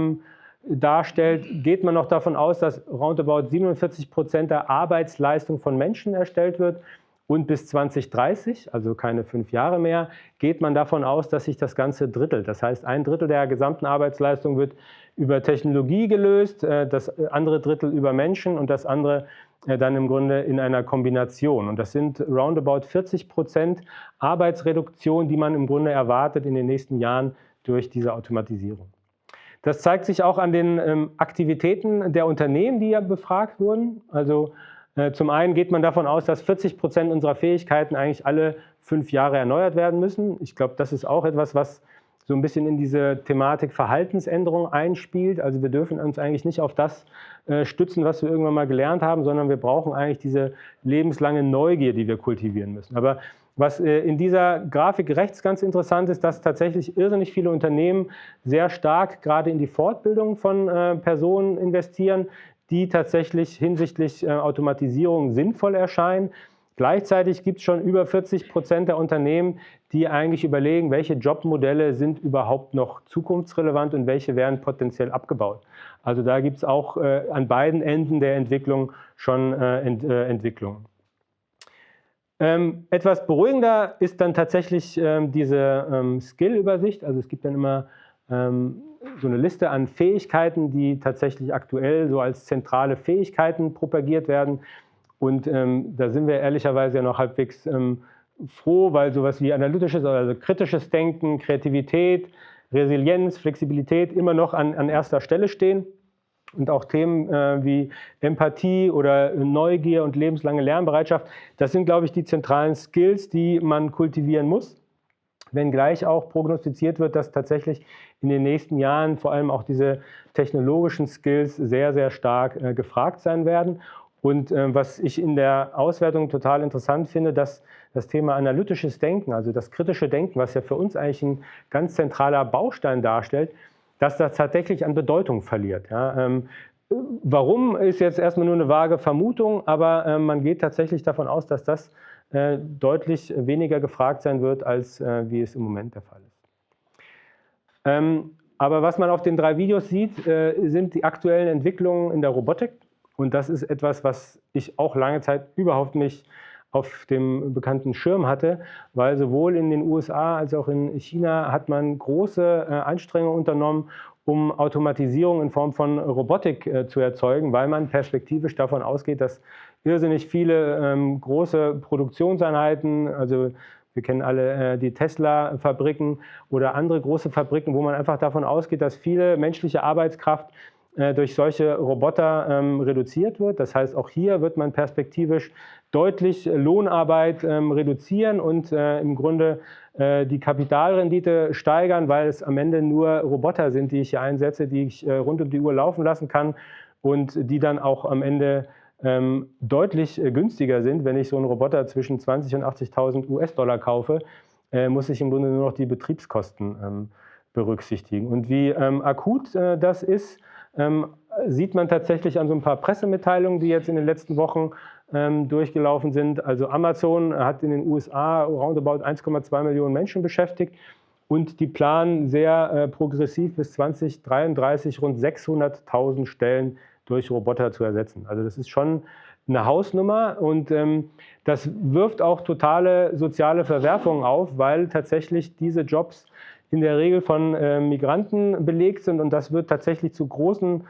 darstellt, geht man noch davon aus, dass roundabout 47% der Arbeitsleistung von Menschen erstellt wird. Und bis 2030, also keine 5 Jahre mehr, geht man davon aus, dass sich das Ganze drittelt. Das heißt, 1/3 der gesamten Arbeitsleistung wird über Technologie gelöst, das andere Drittel über Menschen und das andere dann im Grunde in einer Kombination. Und das sind roundabout 40% Arbeitsreduktion, die man im Grunde erwartet in den nächsten Jahren durch diese Automatisierung. Das zeigt sich auch an den Aktivitäten der Unternehmen, die ja befragt wurden. Also zum einen geht man davon aus, dass 40% unserer Fähigkeiten eigentlich alle 5 Jahre erneuert werden müssen. Ich glaube, das ist auch etwas, was so ein bisschen in diese Thematik Verhaltensänderung einspielt. Also wir dürfen uns eigentlich nicht auf das stützen, was wir irgendwann mal gelernt haben, sondern wir brauchen eigentlich diese lebenslange Neugier, die wir kultivieren müssen. Aber was in dieser Grafik rechts ganz interessant ist, dass tatsächlich irrsinnig viele Unternehmen sehr stark gerade in die Fortbildung von Personen investieren, die tatsächlich hinsichtlich Automatisierung sinnvoll erscheinen. Gleichzeitig gibt es schon über 40% der Unternehmen, die eigentlich überlegen, welche Jobmodelle sind überhaupt noch zukunftsrelevant und welche werden potenziell abgebaut. Also da gibt es auch an beiden Enden der Entwicklung schon Entwicklungen. Etwas beruhigender ist dann tatsächlich diese Skill-Übersicht. Also es gibt dann immer so eine Liste an Fähigkeiten, die tatsächlich aktuell so als zentrale Fähigkeiten propagiert werden. Und da sind wir ehrlicherweise ja noch halbwegs froh, weil sowas wie analytisches, also kritisches Denken, Kreativität, Resilienz, Flexibilität immer noch an erster Stelle stehen. Und auch Themen wie Empathie oder Neugier und lebenslange Lernbereitschaft, das sind, glaube ich, die zentralen Skills, die man kultivieren muss. Wenngleich auch prognostiziert wird, dass tatsächlich in den nächsten Jahren vor allem auch diese technologischen Skills sehr, sehr stark gefragt sein werden. Und was ich in der Auswertung total interessant finde, dass das Thema analytisches Denken, also das kritische Denken, was ja für uns eigentlich ein ganz zentraler Baustein darstellt, dass das tatsächlich an Bedeutung verliert. Ja, warum ist jetzt erstmal nur eine vage Vermutung, aber man geht tatsächlich davon aus, dass das deutlich weniger gefragt sein wird, als wie es im Moment der Fall ist. Aber was man auf den 3 Videos sieht, sind die aktuellen Entwicklungen in der Robotik. Und das ist etwas, was ich auch lange Zeit überhaupt nicht auf dem bekannten Schirm hatte, weil sowohl in den USA als auch in China hat man große Anstrengungen unternommen, um Automatisierung in Form von Robotik zu erzeugen, weil man perspektivisch davon ausgeht, dass irrsinnig viele große Produktionseinheiten, also wir kennen alle die Tesla-Fabriken oder andere große Fabriken, wo man einfach davon ausgeht, dass viele menschliche Arbeitskraft durch solche Roboter reduziert wird. Das heißt, auch hier wird man perspektivisch deutlich Lohnarbeit reduzieren und im Grunde die Kapitalrendite steigern, weil es am Ende nur Roboter sind, die ich hier einsetze, die ich rund um die Uhr laufen lassen kann und die dann auch am Ende deutlich günstiger sind. Wenn ich so einen Roboter zwischen 20.000 und 80.000 US-Dollar kaufe, muss ich im Grunde nur noch die Betriebskosten berücksichtigen. Und wie akut das ist, sieht man tatsächlich an so ein paar Pressemitteilungen, die jetzt in den letzten Wochen durchgelaufen sind. Also Amazon hat in den USA roundabout 1,2 Millionen Menschen beschäftigt und die planen sehr progressiv bis 2033 rund 600.000 Stellen durch Roboter zu ersetzen. Also das ist schon eine Hausnummer und das wirft auch totale soziale Verwerfungen auf, weil tatsächlich diese Jobs in der Regel von Migranten belegt sind und das wird tatsächlich zu großen,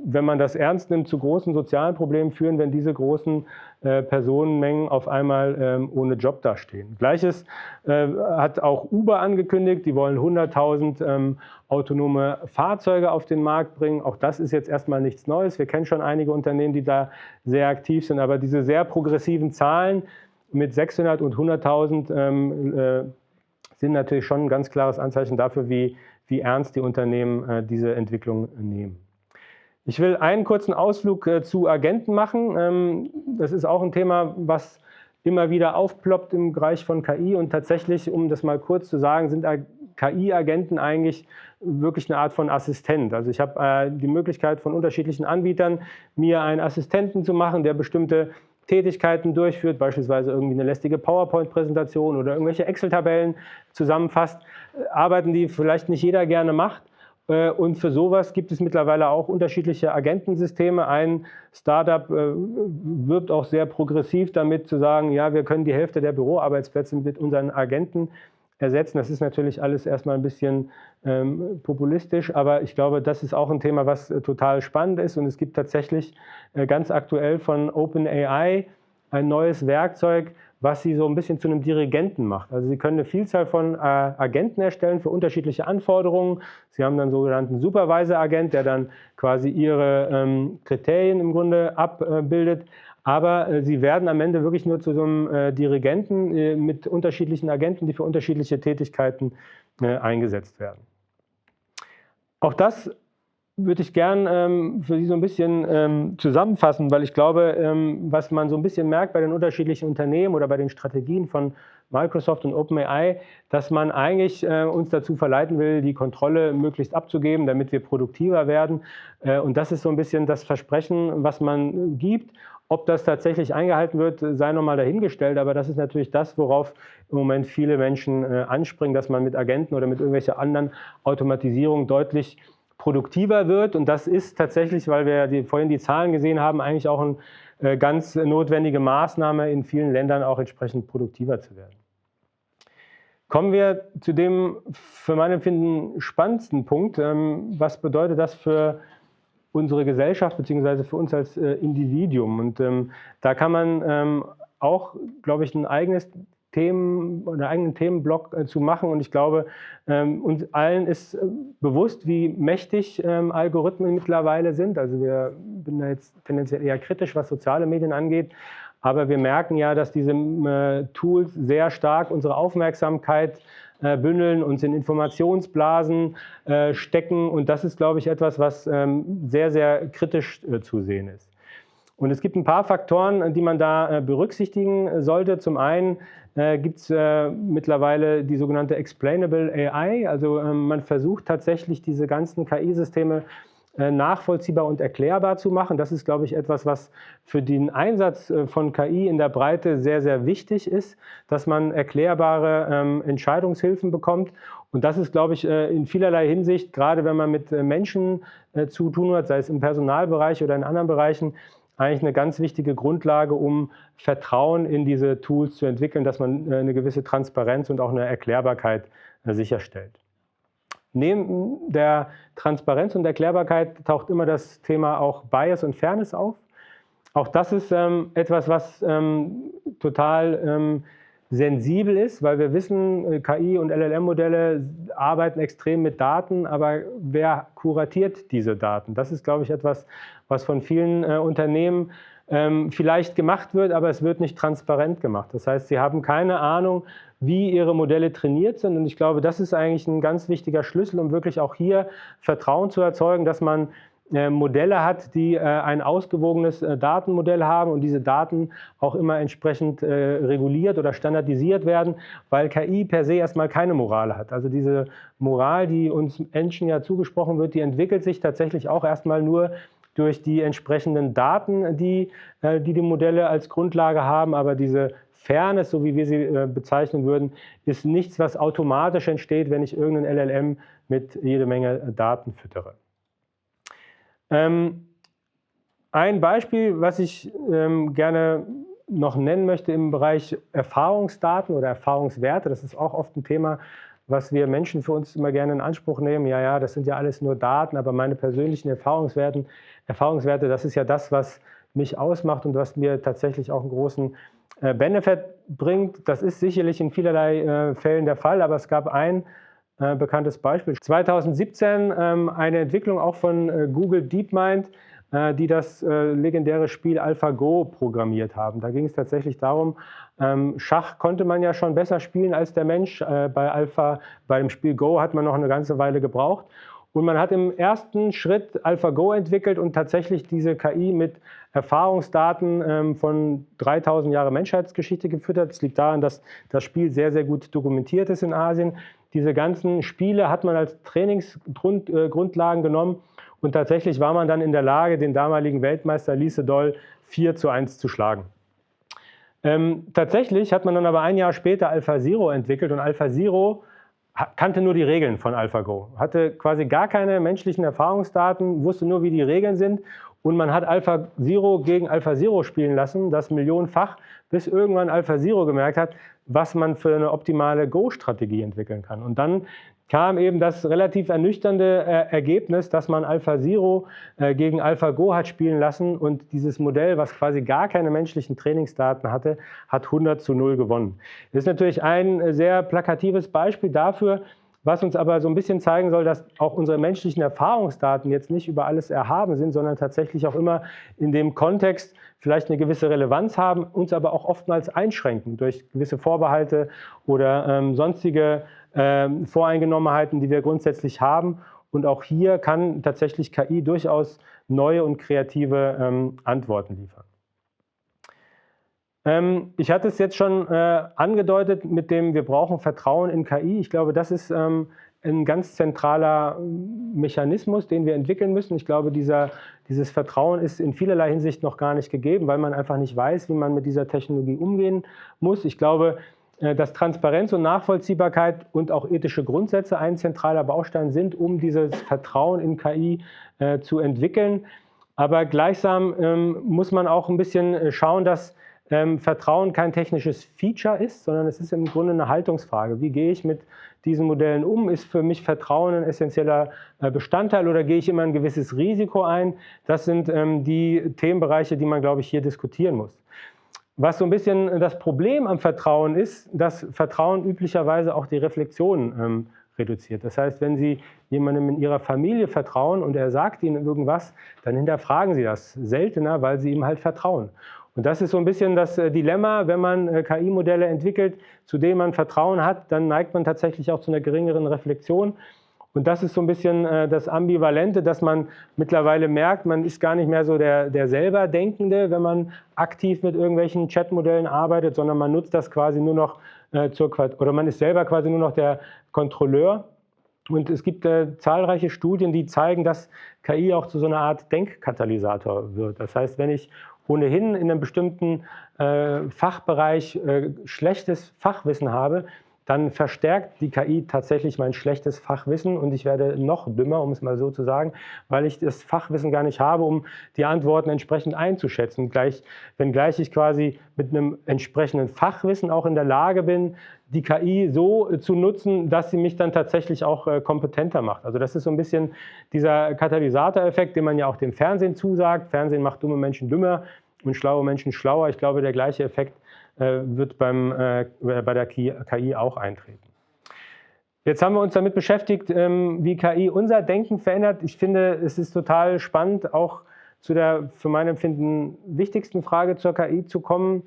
wenn man das ernst nimmt, zu großen sozialen Problemen führen, wenn diese großen Personenmengen auf einmal ohne Job dastehen. Gleiches hat auch Uber angekündigt, die wollen 100.000 autonome Fahrzeuge auf den Markt bringen. Auch das ist jetzt erstmal nichts Neues. Wir kennen schon einige Unternehmen, die da sehr aktiv sind, aber diese sehr progressiven Zahlen mit 600 und 100.000 sind natürlich schon ein ganz klares Anzeichen dafür, wie wie ernst die Unternehmen diese Entwicklung nehmen. Ich will einen kurzen Ausflug zu Agenten machen. Das ist auch ein Thema, was immer wieder aufploppt im Bereich von KI. Und tatsächlich, um das mal kurz zu sagen, sind KI-Agenten eigentlich wirklich eine Art von Assistent. Also ich habe die Möglichkeit von unterschiedlichen Anbietern, mir einen Assistenten zu machen, der bestimmte Tätigkeiten durchführt, beispielsweise irgendwie eine lästige PowerPoint-Präsentation oder irgendwelche Excel-Tabellen zusammenfasst, Arbeiten, die vielleicht nicht jeder gerne macht. Und für sowas gibt es mittlerweile auch unterschiedliche Agentensysteme. Ein Startup wirbt auch sehr progressiv damit zu sagen, ja, wir können die Hälfte der Büroarbeitsplätze mit unseren Agenten ersetzen. Das ist natürlich alles erstmal ein bisschen populistisch, aber ich glaube, das ist auch ein Thema, was total spannend ist. Und es gibt tatsächlich ganz aktuell von OpenAI ein neues Werkzeug, was sie so ein bisschen zu einem Dirigenten macht. Also sie können eine Vielzahl von Agenten erstellen für unterschiedliche Anforderungen. Sie haben dann einen sogenannten Supervisor-Agent, der dann quasi ihre Kriterien im Grunde abbildet. Aber sie werden am Ende wirklich nur zu so einem Dirigenten mit unterschiedlichen Agenten, die für unterschiedliche Tätigkeiten eingesetzt werden. Auch das würde ich gern für Sie so ein bisschen zusammenfassen, weil ich glaube, was man so ein bisschen merkt bei den unterschiedlichen Unternehmen oder bei den Strategien von Microsoft und OpenAI, dass man eigentlich uns dazu verleiten will, die Kontrolle möglichst abzugeben, damit wir produktiver werden. Und das ist so ein bisschen das Versprechen, was man gibt. Ob das tatsächlich eingehalten wird, sei nochmal dahingestellt, aber das ist natürlich das, worauf im Moment viele Menschen anspringen, dass man mit Agenten oder mit irgendwelchen anderen Automatisierungen deutlich produktiver wird. Und das ist tatsächlich, weil wir vorhin die Zahlen gesehen haben, eigentlich auch eine ganz notwendige Maßnahme, in vielen Ländern auch entsprechend produktiver zu werden. Kommen wir zu dem für mein Empfinden spannendsten Punkt. Was bedeutet das für unsere Gesellschaft bzw. für uns als Individuum? Und da kann man auch, glaube ich, einen eigenen Themenblock zu machen. Und ich glaube, uns allen ist bewusst, wie mächtig Algorithmen mittlerweile sind. Also wir bin da jetzt tendenziell eher kritisch, was soziale Medien angeht. Aber wir merken ja, dass diese Tools sehr stark unsere Aufmerksamkeit bündeln, uns in Informationsblasen stecken. Und das ist, glaube ich, etwas, was sehr, sehr kritisch zu sehen ist. Und es gibt ein paar Faktoren, die man da berücksichtigen sollte. Zum einen gibt es mittlerweile die sogenannte Explainable AI. Also man versucht tatsächlich, diese ganzen KI-Systeme nachvollziehbar und erklärbar zu machen. Das ist, glaube ich, etwas, was für den Einsatz von KI in der Breite sehr, sehr wichtig ist, dass man erklärbare Entscheidungshilfen bekommt. Und das ist, glaube ich, in vielerlei Hinsicht, gerade wenn man mit Menschen zu tun hat, sei es im Personalbereich oder in anderen Bereichen, eigentlich eine ganz wichtige Grundlage, um Vertrauen in diese Tools zu entwickeln, dass man eine gewisse Transparenz und auch eine Erklärbarkeit sicherstellt. Neben der Transparenz und Erklärbarkeit taucht immer das Thema auch Bias und Fairness auf. Auch das ist etwas, was total sensibel ist, weil wir wissen, KI und LLM-Modelle arbeiten extrem mit Daten, aber wer kuratiert diese Daten? Das ist, glaube ich, etwas, was von vielen Unternehmen vielleicht gemacht wird, aber es wird nicht transparent gemacht. Das heißt, sie haben keine Ahnung, wie ihre Modelle trainiert sind. Und ich glaube, das ist eigentlich ein ganz wichtiger Schlüssel, um wirklich auch hier Vertrauen zu erzeugen, dass man Modelle hat, die ein ausgewogenes Datenmodell haben und diese Daten auch immer entsprechend reguliert oder standardisiert werden, weil KI per se erstmal keine Moral hat. Also diese Moral, die uns Menschen ja zugesprochen wird, die entwickelt sich tatsächlich auch erstmal nur durch die entsprechenden Daten, die Modelle als Grundlage haben, aber diese Fairness, so wie wir sie bezeichnen würden, ist nichts, was automatisch entsteht, wenn ich irgendeinen LLM mit jede Menge Daten füttere. Ein Beispiel, was ich gerne noch nennen möchte im Bereich Erfahrungsdaten oder Erfahrungswerte, das ist auch oft ein Thema, was wir Menschen für uns immer gerne in Anspruch nehmen. Ja, das sind ja alles nur Daten, aber meine persönlichen Erfahrungswerte, das ist ja das, was mich ausmacht und was mir tatsächlich auch einen großen Benefit bringt. Das ist sicherlich in vielerlei Fällen der Fall, aber es gab ein bekanntes Beispiel. 2017 eine Entwicklung auch von Google DeepMind, die das legendäre Spiel AlphaGo programmiert haben. Da ging es tatsächlich darum, Schach konnte man ja schon besser spielen als der Mensch. Bei dem Spiel Go hat man noch eine ganze Weile gebraucht. Und man hat im ersten Schritt AlphaGo entwickelt und tatsächlich diese KI mit Erfahrungsdaten von 3000 Jahre Menschheitsgeschichte gefüttert. Das liegt daran, dass das Spiel sehr, sehr gut dokumentiert ist in Asien. Diese ganzen Spiele hat man als Trainingsgrundlagen genommen und tatsächlich war man dann in der Lage, den damaligen Weltmeister Lee Sedol 4:1 zu schlagen. Tatsächlich hat man dann aber ein Jahr später AlphaZero entwickelt und AlphaZero kannte nur die Regeln von AlphaGo, hatte quasi gar keine menschlichen Erfahrungsdaten, wusste nur, wie die Regeln sind und man hat AlphaZero gegen AlphaZero spielen lassen, das millionenfach, bis irgendwann AlphaZero gemerkt hat, was man für eine optimale Go-Strategie entwickeln kann. Und dann kam eben das relativ ernüchternde Ergebnis, dass man AlphaZero gegen AlphaGo hat spielen lassen und dieses Modell, was quasi gar keine menschlichen Trainingsdaten hatte, hat 100:0 gewonnen. Das ist natürlich ein sehr plakatives Beispiel dafür, was uns aber so ein bisschen zeigen soll, dass auch unsere menschlichen Erfahrungsdaten jetzt nicht über alles erhaben sind, sondern tatsächlich auch immer in dem Kontext vielleicht eine gewisse Relevanz haben, uns aber auch oftmals einschränken durch gewisse Vorbehalte oder sonstige Voreingenommenheiten, die wir grundsätzlich haben. Und auch hier kann tatsächlich KI durchaus neue und kreative Antworten liefern. Ich hatte es jetzt schon angedeutet mit dem, wir brauchen Vertrauen in KI. Ich glaube, das ist ein ganz zentraler Mechanismus, den wir entwickeln müssen. Ich glaube, dieses Vertrauen ist in vielerlei Hinsicht noch gar nicht gegeben, weil man einfach nicht weiß, wie man mit dieser Technologie umgehen muss. Ich glaube, dass Transparenz und Nachvollziehbarkeit und auch ethische Grundsätze ein zentraler Baustein sind, um dieses Vertrauen in KI zu entwickeln. Aber gleichsam muss man auch ein bisschen schauen, dass Vertrauen kein technisches Feature ist, sondern es ist im Grunde eine Haltungsfrage. Wie gehe ich mit diesen Modellen um? Ist für mich Vertrauen ein essentieller Bestandteil oder gehe ich immer ein gewisses Risiko ein? Das sind die Themenbereiche, die man, glaube ich, hier diskutieren muss. Was so ein bisschen das Problem am Vertrauen ist, dass Vertrauen üblicherweise auch die Reflexion reduziert. Das heißt, wenn Sie jemandem in Ihrer Familie vertrauen und er sagt Ihnen irgendwas, dann hinterfragen Sie das seltener, weil Sie ihm halt vertrauen. Und das ist so ein bisschen das Dilemma, wenn man KI-Modelle entwickelt, zu denen man Vertrauen hat, dann neigt man tatsächlich auch zu einer geringeren Reflexion. Und das ist so ein bisschen das Ambivalente, dass man mittlerweile merkt, man ist gar nicht mehr so der selber Denkende, wenn man aktiv mit irgendwelchen Chatmodellen arbeitet, sondern man nutzt das quasi nur noch oder man ist selber quasi nur noch der Kontrolleur. Und es gibt zahlreiche Studien, die zeigen, dass KI auch zu so einer Art Denkkatalysator wird. Das heißt, wenn ich ohnehin in einem bestimmten Fachbereich schlechtes Fachwissen habe, dann verstärkt die KI tatsächlich mein schlechtes Fachwissen und ich werde noch dümmer, um es mal so zu sagen, weil ich das Fachwissen gar nicht habe, um die Antworten entsprechend einzuschätzen. Wenngleich ich quasi mit einem entsprechenden Fachwissen auch in der Lage bin, die KI so zu nutzen, dass sie mich dann tatsächlich auch kompetenter macht. Also das ist so ein bisschen dieser Katalysatoreffekt, den man ja auch dem Fernsehen zusagt. Fernsehen macht dumme Menschen dümmer und schlaue Menschen schlauer. Ich glaube, der gleiche Effekt wird bei der KI auch eintreten. Jetzt haben wir uns damit beschäftigt, wie KI unser Denken verändert. Ich finde, es ist total spannend, auch zu der für mein Empfinden wichtigsten Frage zur KI zu kommen.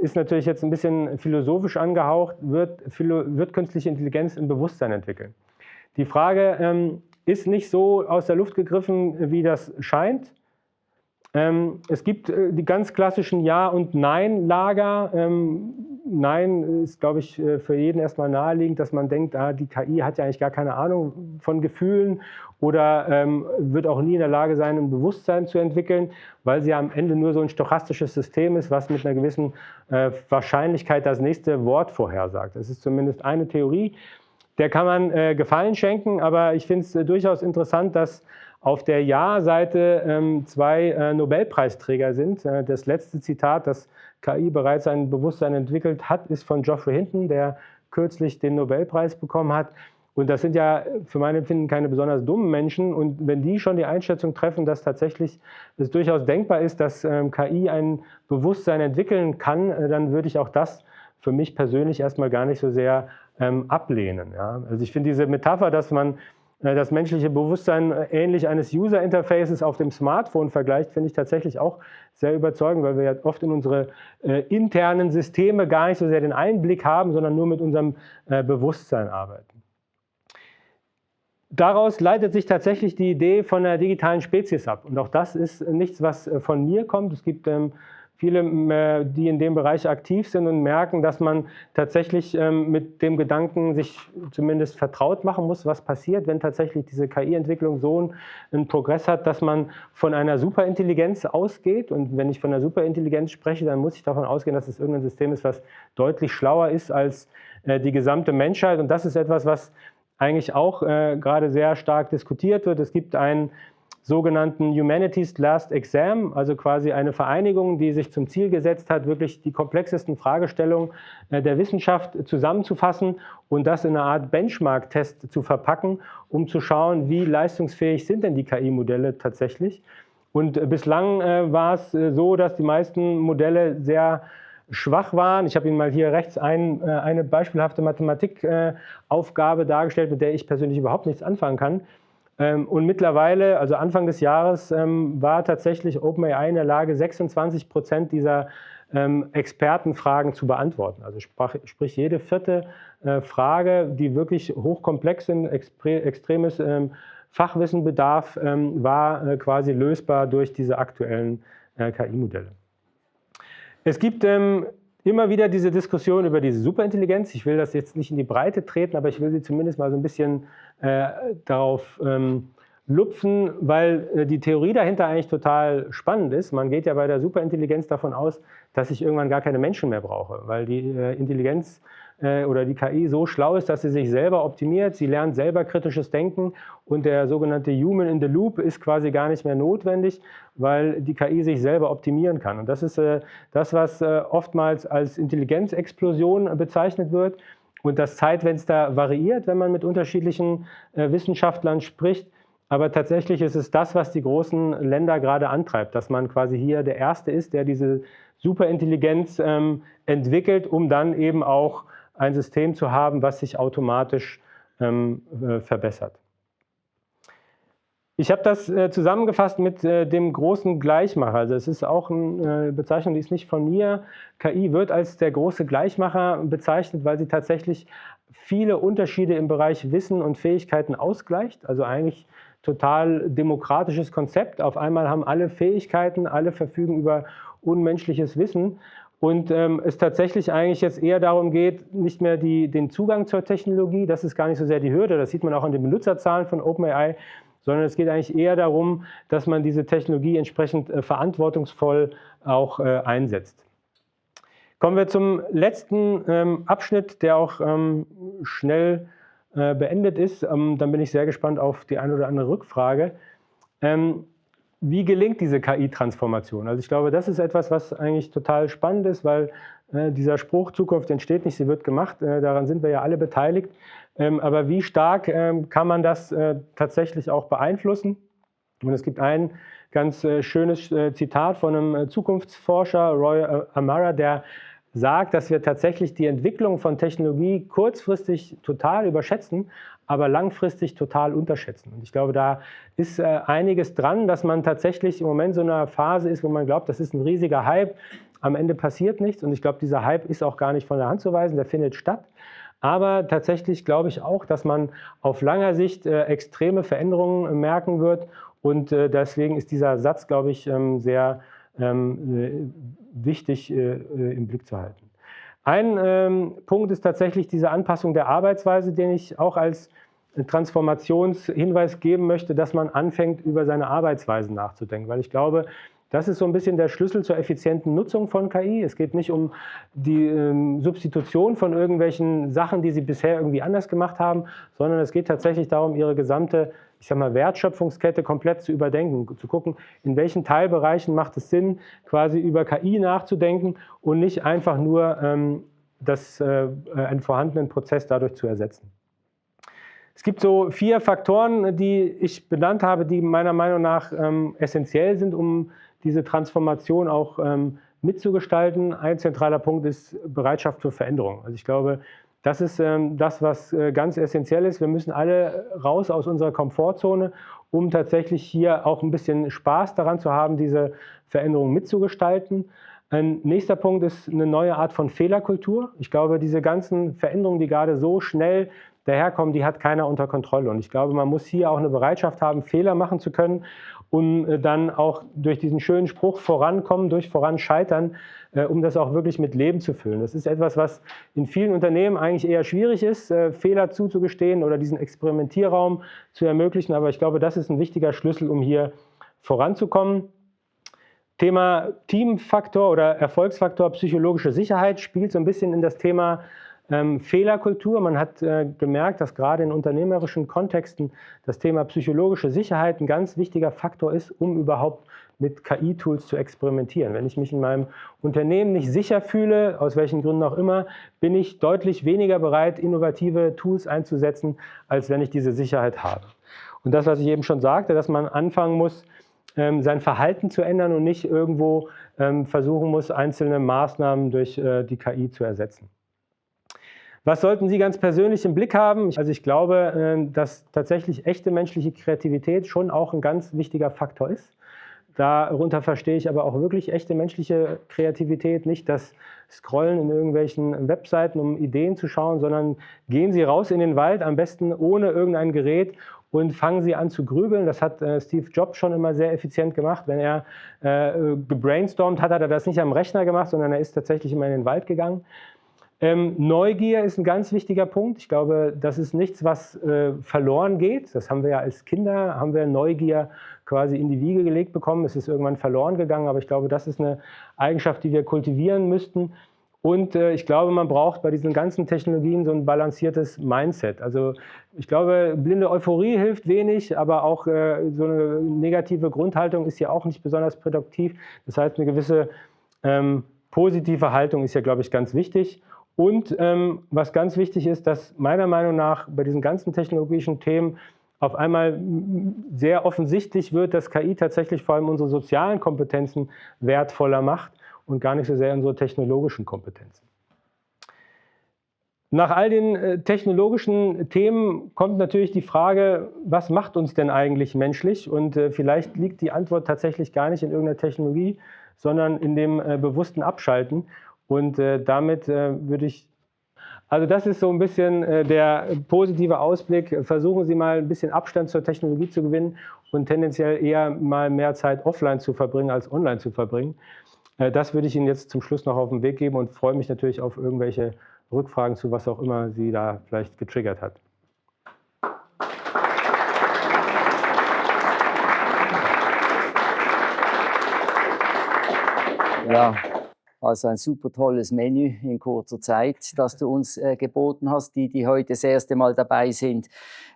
Ist natürlich jetzt ein bisschen philosophisch angehaucht, wird künstliche Intelligenz ein Bewusstsein entwickeln? Die Frage ist nicht so aus der Luft gegriffen, wie das scheint. Es gibt die ganz klassischen Ja- und Nein-Lager. Nein ist, glaube ich, für jeden erstmal naheliegend, dass man denkt, die KI hat ja eigentlich gar keine Ahnung von Gefühlen oder wird auch nie in der Lage sein, ein Bewusstsein zu entwickeln, weil sie ja am Ende nur so ein stochastisches System ist, was mit einer gewissen Wahrscheinlichkeit das nächste Wort vorhersagt. Das ist zumindest eine Theorie. Der kann man Gefallen schenken, aber ich finde es durchaus interessant, dass auf der Ja-Seite zwei Nobelpreisträger sind. Das letzte Zitat, das KI bereits ein Bewusstsein entwickelt hat, ist von Geoffrey Hinton, der kürzlich den Nobelpreis bekommen hat. Und das sind ja für mein Empfinden keine besonders dummen Menschen. Und wenn die schon die Einschätzung treffen, dass tatsächlich es durchaus denkbar ist, dass KI ein Bewusstsein entwickeln kann, dann würde ich auch das für mich persönlich erstmal gar nicht so sehr ablehnen. Ja? Also ich finde diese Metapher, dass man das menschliche Bewusstsein ähnlich eines User-Interfaces auf dem Smartphone vergleicht, finde ich tatsächlich auch sehr überzeugend, weil wir ja oft in unsere internen Systeme gar nicht so sehr den Einblick haben, sondern nur mit unserem Bewusstsein arbeiten. Daraus leitet sich tatsächlich die Idee von der digitalen Spezies ab. Und auch das ist nichts, was von mir kommt. Es gibt viele, die in dem Bereich aktiv sind und merken, dass man tatsächlich mit dem Gedanken sich zumindest vertraut machen muss, was passiert, wenn tatsächlich diese KI-Entwicklung so einen Progress hat, dass man von einer Superintelligenz ausgeht. Und wenn ich von einer Superintelligenz spreche, dann muss ich davon ausgehen, dass es irgendein System ist, was deutlich schlauer ist als die gesamte Menschheit. Und das ist etwas, was eigentlich auch gerade sehr stark diskutiert wird. Es gibt einen sogenannten Humanities Last Exam, also quasi eine Vereinigung, die sich zum Ziel gesetzt hat, wirklich die komplexesten Fragestellungen der Wissenschaft zusammenzufassen und das in eine Art Benchmark-Test zu verpacken, um zu schauen, wie leistungsfähig sind denn die KI-Modelle tatsächlich. Und bislang war es so, dass die meisten Modelle sehr schwach waren. Ich habe Ihnen mal hier rechts eine beispielhafte Mathematikaufgabe dargestellt, mit der ich persönlich überhaupt nichts anfangen kann. Und mittlerweile, also Anfang des Jahres, war tatsächlich OpenAI in der Lage, 26% dieser Expertenfragen zu beantworten. Also sprich jede vierte Frage, die wirklich hochkomplex sind, extremes Fachwissen bedarf, war quasi lösbar durch diese aktuellen KI-Modelle. Es gibt immer wieder diese Diskussion über diese Superintelligenz. Ich will das jetzt nicht in die Breite treten, aber ich will Sie zumindest mal so ein bisschen darauf lupfen, weil die Theorie dahinter eigentlich total spannend ist. Man geht ja bei der Superintelligenz davon aus, dass ich irgendwann gar keine Menschen mehr brauche, weil die Intelligenz oder die KI so schlau ist, dass sie sich selber optimiert, sie lernt selber kritisches Denken und der sogenannte Human in the Loop ist quasi gar nicht mehr notwendig, weil die KI sich selber optimieren kann. Und das ist das, was oftmals als Intelligenzexplosion bezeichnet wird. Und das Zeitfenster variiert, wenn man mit unterschiedlichen Wissenschaftlern spricht. Aber tatsächlich ist es das, was die großen Länder gerade antreibt, dass man quasi hier der Erste ist, der diese Superintelligenz entwickelt, um dann eben auch ein System zu haben, was sich automatisch verbessert. Ich habe das zusammengefasst mit dem großen Gleichmacher. Also es ist auch eine Bezeichnung, die ist nicht von mir. KI wird als der große Gleichmacher bezeichnet, weil sie tatsächlich viele Unterschiede im Bereich Wissen und Fähigkeiten ausgleicht. Also eigentlich total demokratisches Konzept. Auf einmal haben alle Fähigkeiten, alle verfügen über unmenschliches Wissen. Und es tatsächlich eigentlich jetzt eher darum geht, nicht mehr den Zugang zur Technologie, das ist gar nicht so sehr die Hürde, das sieht man auch an den Benutzerzahlen von OpenAI, sondern es geht eigentlich eher darum, dass man diese Technologie entsprechend verantwortungsvoll auch einsetzt. Kommen wir zum letzten Abschnitt, der auch schnell beendet ist. Dann bin ich sehr gespannt auf die eine oder andere Rückfrage. Wie gelingt diese KI-Transformation? Also ich glaube, das ist etwas, was eigentlich total spannend ist, weil dieser Spruch, Zukunft entsteht nicht, sie wird gemacht, daran sind wir ja alle beteiligt. Aber wie stark kann man das tatsächlich auch beeinflussen? Und es gibt ein ganz schönes Zitat von einem Zukunftsforscher, Roy Amara, der sagt, dass wir tatsächlich die Entwicklung von Technologie kurzfristig total überschätzen, aber langfristig total unterschätzen. Und ich glaube, da ist einiges dran, dass man tatsächlich im Moment so in einer Phase ist, wo man glaubt, das ist ein riesiger Hype, am Ende passiert nichts. Und ich glaube, dieser Hype ist auch gar nicht von der Hand zu weisen, der findet statt. Aber tatsächlich glaube ich auch, dass man auf langer Sicht extreme Veränderungen merken wird. Und deswegen ist dieser Satz, glaube ich, sehr wichtig im Blick zu halten. Ein Punkt ist tatsächlich diese Anpassung der Arbeitsweise, den ich auch als Transformationshinweis geben möchte, dass man anfängt, über seine Arbeitsweise nachzudenken. Weil ich glaube, das ist so ein bisschen der Schlüssel zur effizienten Nutzung von KI. Es geht nicht um die Substitution von irgendwelchen Sachen, die Sie bisher irgendwie anders gemacht haben, sondern es geht tatsächlich darum, Ihre gesamte, ich sag mal, Wertschöpfungskette komplett zu überdenken, zu gucken, in welchen Teilbereichen macht es Sinn, quasi über KI nachzudenken und nicht einfach nur einen vorhandenen Prozess dadurch zu ersetzen. Es gibt so 4 Faktoren, die ich benannt habe, die meiner Meinung nach essentiell sind, um diese Transformation auch mitzugestalten. Ein zentraler Punkt ist Bereitschaft zur Veränderung. Also ich glaube, Das ist das, was ganz essentiell ist. Wir müssen alle raus aus unserer Komfortzone, um tatsächlich hier auch ein bisschen Spaß daran zu haben, diese Veränderungen mitzugestalten. Ein nächster Punkt ist eine neue Art von Fehlerkultur. Ich glaube, diese ganzen Veränderungen, die gerade so schnell daherkommen, die hat keiner unter Kontrolle. Und ich glaube, man muss hier auch eine Bereitschaft haben, Fehler machen zu können, um dann auch durch diesen schönen Spruch vorankommen, durch Voranscheitern, um das auch wirklich mit Leben zu füllen. Das ist etwas, was in vielen Unternehmen eigentlich eher schwierig ist, Fehler zuzugestehen oder diesen Experimentierraum zu ermöglichen. Aber ich glaube, das ist ein wichtiger Schlüssel, um hier voranzukommen. Thema Teamfaktor oder Erfolgsfaktor psychologische Sicherheit spielt so ein bisschen in das Thema Fehlerkultur. Man hat gemerkt, dass gerade in unternehmerischen Kontexten das Thema psychologische Sicherheit ein ganz wichtiger Faktor ist, um überhaupt mit KI-Tools zu experimentieren. Wenn ich mich in meinem Unternehmen nicht sicher fühle, aus welchen Gründen auch immer, bin ich deutlich weniger bereit, innovative Tools einzusetzen, als wenn ich diese Sicherheit habe. Und das, was ich eben schon sagte, dass man anfangen muss, sein Verhalten zu ändern und nicht irgendwo versuchen muss, einzelne Maßnahmen durch die KI zu ersetzen. Was sollten Sie ganz persönlich im Blick haben? Also ich glaube, dass tatsächlich echte menschliche Kreativität schon auch ein ganz wichtiger Faktor ist. Darunter verstehe ich aber auch wirklich echte menschliche Kreativität, nicht das Scrollen in irgendwelchen Webseiten, um Ideen zu schauen, sondern gehen Sie raus in den Wald, am besten ohne irgendein Gerät, und fangen Sie an zu grübeln. Das hat Steve Jobs schon immer sehr effizient gemacht. Wenn er gebrainstormt hat, hat er das nicht am Rechner gemacht, sondern er ist tatsächlich immer in den Wald gegangen. Neugier ist ein ganz wichtiger Punkt. Ich glaube, das ist nichts, was verloren geht. Das haben wir ja als Kinder, haben wir Neugier quasi in die Wiege gelegt bekommen. Es ist irgendwann verloren gegangen, aber ich glaube, das ist eine Eigenschaft, die wir kultivieren müssten. Und ich glaube, man braucht bei diesen ganzen Technologien so ein balanciertes Mindset. Also ich glaube, blinde Euphorie hilft wenig, aber auch so eine negative Grundhaltung ist ja auch nicht besonders produktiv. Das heißt, eine gewisse positive Haltung ist ja, glaube ich, ganz wichtig. Und was ganz wichtig ist, dass meiner Meinung nach bei diesen ganzen technologischen Themen auf einmal sehr offensichtlich wird, dass KI tatsächlich vor allem unsere sozialen Kompetenzen wertvoller macht und gar nicht so sehr unsere technologischen Kompetenzen. Nach all den technologischen Themen kommt natürlich die Frage, was macht uns denn eigentlich menschlich? Und vielleicht liegt die Antwort tatsächlich gar nicht in irgendeiner Technologie, sondern in dem bewussten Abschalten. Und damit würde ich, also das ist so ein bisschen der positive Ausblick. Versuchen Sie mal ein bisschen Abstand zur Technologie zu gewinnen und tendenziell eher mal mehr Zeit offline zu verbringen als online zu verbringen. Das würde ich Ihnen jetzt zum Schluss noch auf den Weg geben und freue mich natürlich auf irgendwelche Rückfragen zu was auch immer Sie da vielleicht getriggert hat. Ja, also ein super tolles Menü in kurzer Zeit, das du uns geboten hast. Die heute das erste Mal dabei sind,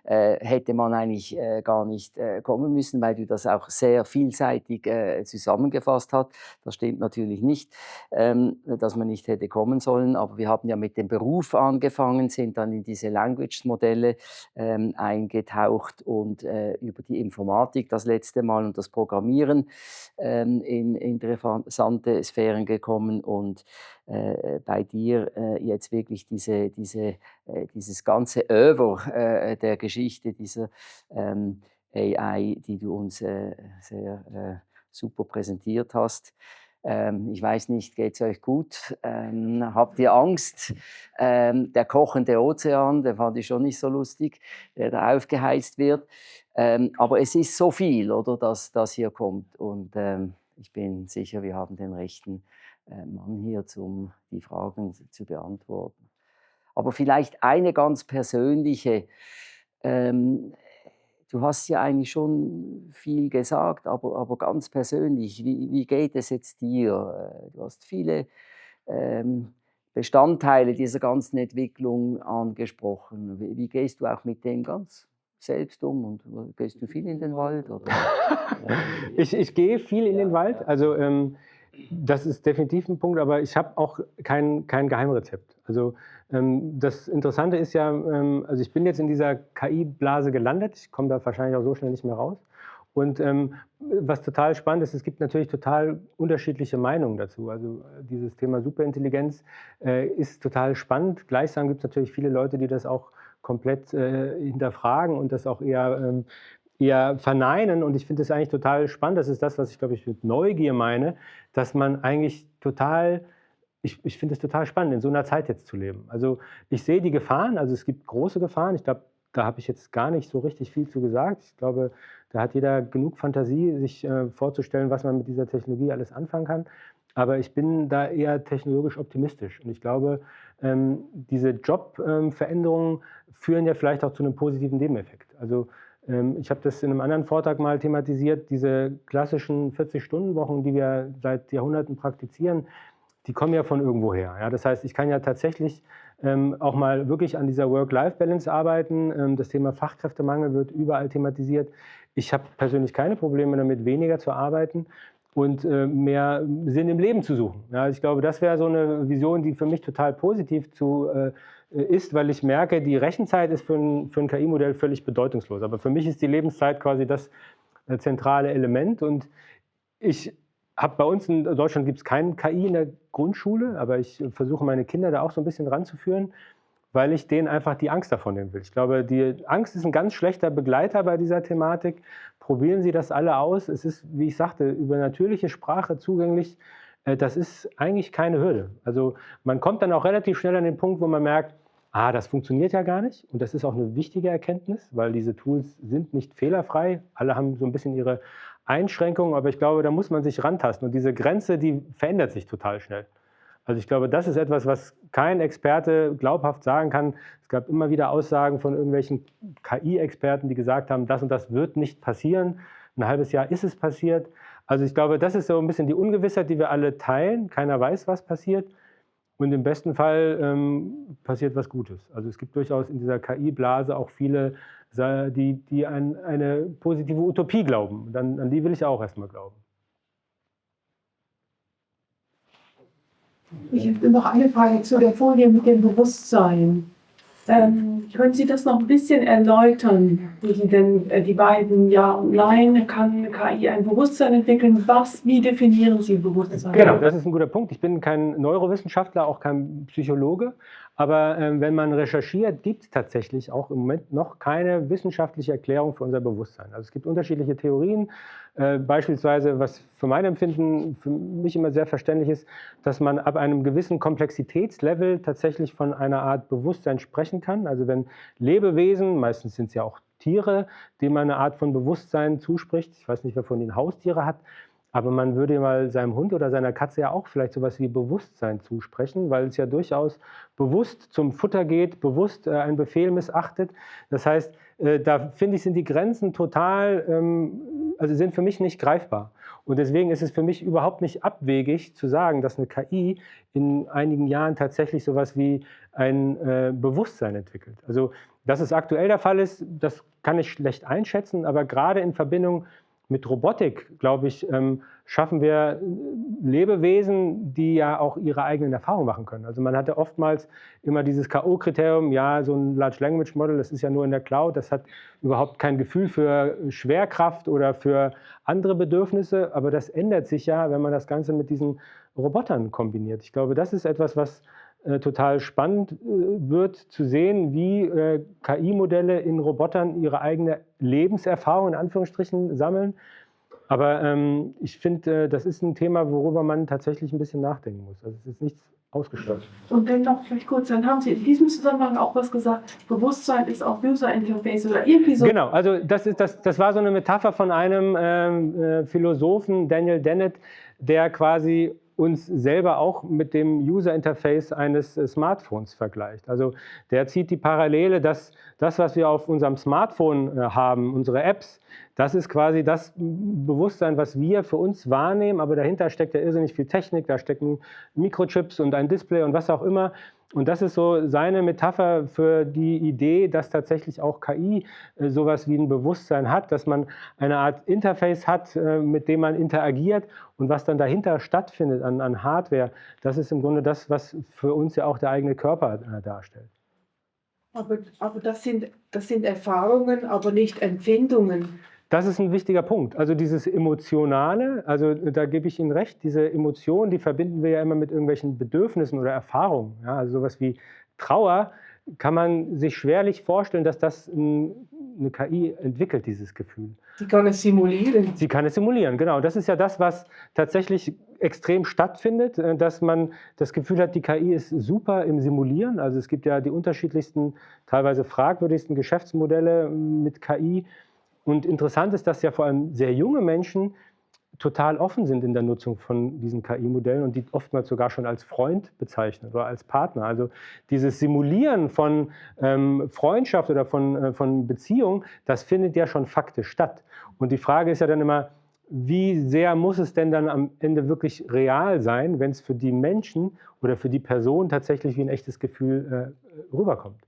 hätte man eigentlich gar nicht kommen müssen, weil du das auch sehr vielseitig zusammengefasst hast. Das stimmt natürlich nicht, dass man nicht hätte kommen sollen, aber wir haben ja mit dem Beruf angefangen, sind dann in diese Language-Modelle eingetaucht und über die Informatik das letzte Mal und das Programmieren in interessante Sphären gekommen und bei dir jetzt wirklich dieses ganze Oeuvre der Geschichte dieser AI, die du uns sehr super präsentiert hast. Ich weiß nicht, geht es euch gut? Habt ihr Angst? Der kochende Ozean, der fand ich schon nicht so lustig, der da aufgeheizt wird. Aber es ist so viel, oder, das hier kommt. Und ich bin sicher, wir haben den rechten Mann hier, um die Fragen zu beantworten. Aber vielleicht eine ganz persönliche. Du hast ja eigentlich schon viel gesagt, aber ganz persönlich, wie geht es jetzt dir? Du hast viele Bestandteile dieser ganzen Entwicklung angesprochen. Wie gehst du auch mit dem ganz selbst um? Und gehst du viel in den Wald? Oder? Ich gehe viel in den Wald. Also das ist definitiv ein Punkt, aber ich habe auch kein Geheimrezept. Also das Interessante ist ja, also ich bin jetzt in dieser KI-Blase gelandet, ich komme da wahrscheinlich auch so schnell nicht mehr raus. Und was total spannend ist, es gibt natürlich total unterschiedliche Meinungen dazu. Also dieses Thema Superintelligenz ist total spannend. Gleichsam gibt es natürlich viele Leute, die das auch komplett hinterfragen und das auch eher verneinen. Und ich finde das eigentlich total spannend. Das ist das, was ich, glaube ich, mit Neugier meine, dass man eigentlich ich finde es total spannend, in so einer Zeit jetzt zu leben. Also ich sehe die Gefahren, also es gibt große Gefahren. Ich glaube, da habe ich jetzt gar nicht so richtig viel zu gesagt. Ich glaube, da hat jeder genug Fantasie, sich vorzustellen, was man mit dieser Technologie alles anfangen kann. Aber ich bin da eher technologisch optimistisch. Und ich glaube, diese Jobveränderungen führen ja vielleicht auch zu einem positiven Nebeneffekt. Also ich habe das in einem anderen Vortrag mal thematisiert, diese klassischen 40-Stunden-Wochen, die wir seit Jahrhunderten praktizieren, die kommen ja von irgendwoher. Ja? Das heißt, ich kann ja tatsächlich auch mal wirklich an dieser Work-Life-Balance arbeiten. Das Thema Fachkräftemangel wird überall thematisiert. Ich habe persönlich keine Probleme damit, weniger zu arbeiten und mehr Sinn im Leben zu suchen. Ja, ich glaube, das wäre so eine Vision, die für mich total positiv ist, weil ich merke, die Rechenzeit ist für ein KI-Modell völlig bedeutungslos. Aber für mich ist die Lebenszeit quasi das zentrale Element. Und ich habe bei uns in Deutschland gibt es kein KI in der Grundschule, aber ich versuche meine Kinder da auch so ein bisschen ranzuführen, weil ich denen einfach die Angst davon nehmen will. Ich glaube, die Angst ist ein ganz schlechter Begleiter bei dieser Thematik. Probieren Sie das alle aus. Es ist, wie ich sagte, über natürliche Sprache zugänglich. Das ist eigentlich keine Hürde. Also man kommt dann auch relativ schnell an den Punkt, wo man merkt, das funktioniert ja gar nicht. Und das ist auch eine wichtige Erkenntnis, weil diese Tools sind nicht fehlerfrei. Alle haben so ein bisschen ihre Einschränkungen, aber ich glaube, da muss man sich rantasten. Und diese Grenze, die verändert sich total schnell. Also ich glaube, das ist etwas, was kein Experte glaubhaft sagen kann. Es gab immer wieder Aussagen von irgendwelchen KI-Experten, die gesagt haben, das und das wird nicht passieren. Ein halbes Jahr ist es passiert. Also ich glaube, das ist so ein bisschen die Ungewissheit, die wir alle teilen. Keiner weiß, was passiert. Und im besten Fall passiert was Gutes. Also es gibt durchaus in dieser KI-Blase auch viele, die an eine positive Utopie glauben. An die will ich auch erstmal glauben. Ich habe noch eine Frage zu der Folie mit dem Bewusstsein. Können Sie das noch ein bisschen erläutern, wie Sie denn die beiden Ja und Nein, kann KI ein Bewusstsein entwickeln? Wie definieren Sie Bewusstsein? Genau, das ist ein guter Punkt. Ich bin kein Neurowissenschaftler, auch kein Psychologe. Aber wenn man recherchiert, gibt es tatsächlich auch im Moment noch keine wissenschaftliche Erklärung für unser Bewusstsein. Also es gibt unterschiedliche Theorien. Beispielsweise, was für mein Empfinden für mich immer sehr verständlich ist, dass man ab einem gewissen Komplexitätslevel tatsächlich von einer Art Bewusstsein sprechen kann. Also wenn Lebewesen, meistens sind es ja auch Tiere, denen man eine Art von Bewusstsein zuspricht, ich weiß nicht, wer von ihnen Haustiere hat, aber man würde mal seinem Hund oder seiner Katze ja auch vielleicht sowas wie Bewusstsein zusprechen, weil es ja durchaus bewusst zum Futter geht, bewusst einen Befehl missachtet. Das heißt, da finde ich, sind die Grenzen total, also sind für mich nicht greifbar. Und deswegen ist es für mich überhaupt nicht abwegig zu sagen, dass eine KI in einigen Jahren tatsächlich sowas wie ein Bewusstsein entwickelt. Also, dass es aktuell der Fall ist, das kann ich schlecht einschätzen, aber gerade in Verbindung mit Robotik, glaube ich, schaffen wir Lebewesen, die ja auch ihre eigenen Erfahrungen machen können. Also man hatte oftmals immer dieses K.O.-Kriterium, ja, so ein Large Language Model, das ist ja nur in der Cloud, das hat überhaupt kein Gefühl für Schwerkraft oder für andere Bedürfnisse, aber das ändert sich ja, wenn man das Ganze mit diesen Robotern kombiniert. Ich glaube, das ist etwas, was total spannend wird zu sehen, wie KI-Modelle in Robotern ihre eigene Lebenserfahrung in Anführungsstrichen sammeln. Aber ich finde, das ist ein Thema, worüber man tatsächlich ein bisschen nachdenken muss. Also es ist nichts ausgeschlossen. Und dann noch vielleicht kurz, dann haben Sie in diesem Zusammenhang auch was gesagt, Bewusstsein ist auch User Interface oder irgendwie so. Genau, also das war so eine Metapher von einem Philosophen, Daniel Dennett, der quasi uns selber auch mit dem User-Interface eines Smartphones vergleicht. Also der zieht die Parallele, dass das, was wir auf unserem Smartphone haben, unsere Apps, das ist quasi das Bewusstsein, was wir für uns wahrnehmen, aber dahinter steckt ja irrsinnig viel Technik, da stecken Mikrochips und ein Display und was auch immer. Und das ist so seine Metapher für die Idee, dass tatsächlich auch KI sowas wie ein Bewusstsein hat, dass man eine Art Interface hat, mit dem man interagiert und was dann dahinter stattfindet an Hardware, das ist im Grunde das, was für uns ja auch der eigene Körper darstellt. Aber das sind Erfahrungen, aber nicht Empfindungen. Das ist ein wichtiger Punkt. Also dieses Emotionale, also da gebe ich Ihnen recht, diese Emotionen, die verbinden wir ja immer mit irgendwelchen Bedürfnissen oder Erfahrungen. Ja, also sowas wie Trauer kann man sich schwerlich vorstellen, dass das eine KI entwickelt, dieses Gefühl. Sie kann es simulieren. Sie kann es simulieren, genau. Das ist ja das, was tatsächlich extrem stattfindet, dass man das Gefühl hat, die KI ist super im Simulieren. Also es gibt ja die unterschiedlichsten, teilweise fragwürdigsten Geschäftsmodelle mit KI. Und interessant ist, dass ja vor allem sehr junge Menschen total offen sind in der Nutzung von diesen KI-Modellen und die oftmals sogar schon als Freund bezeichnen oder als Partner. Also dieses Simulieren von Freundschaft oder von Beziehung, das findet ja schon faktisch statt. Und die Frage ist ja dann immer, wie sehr muss es denn dann am Ende wirklich real sein, wenn es für die Menschen oder für die Person tatsächlich wie ein echtes Gefühl rüberkommt?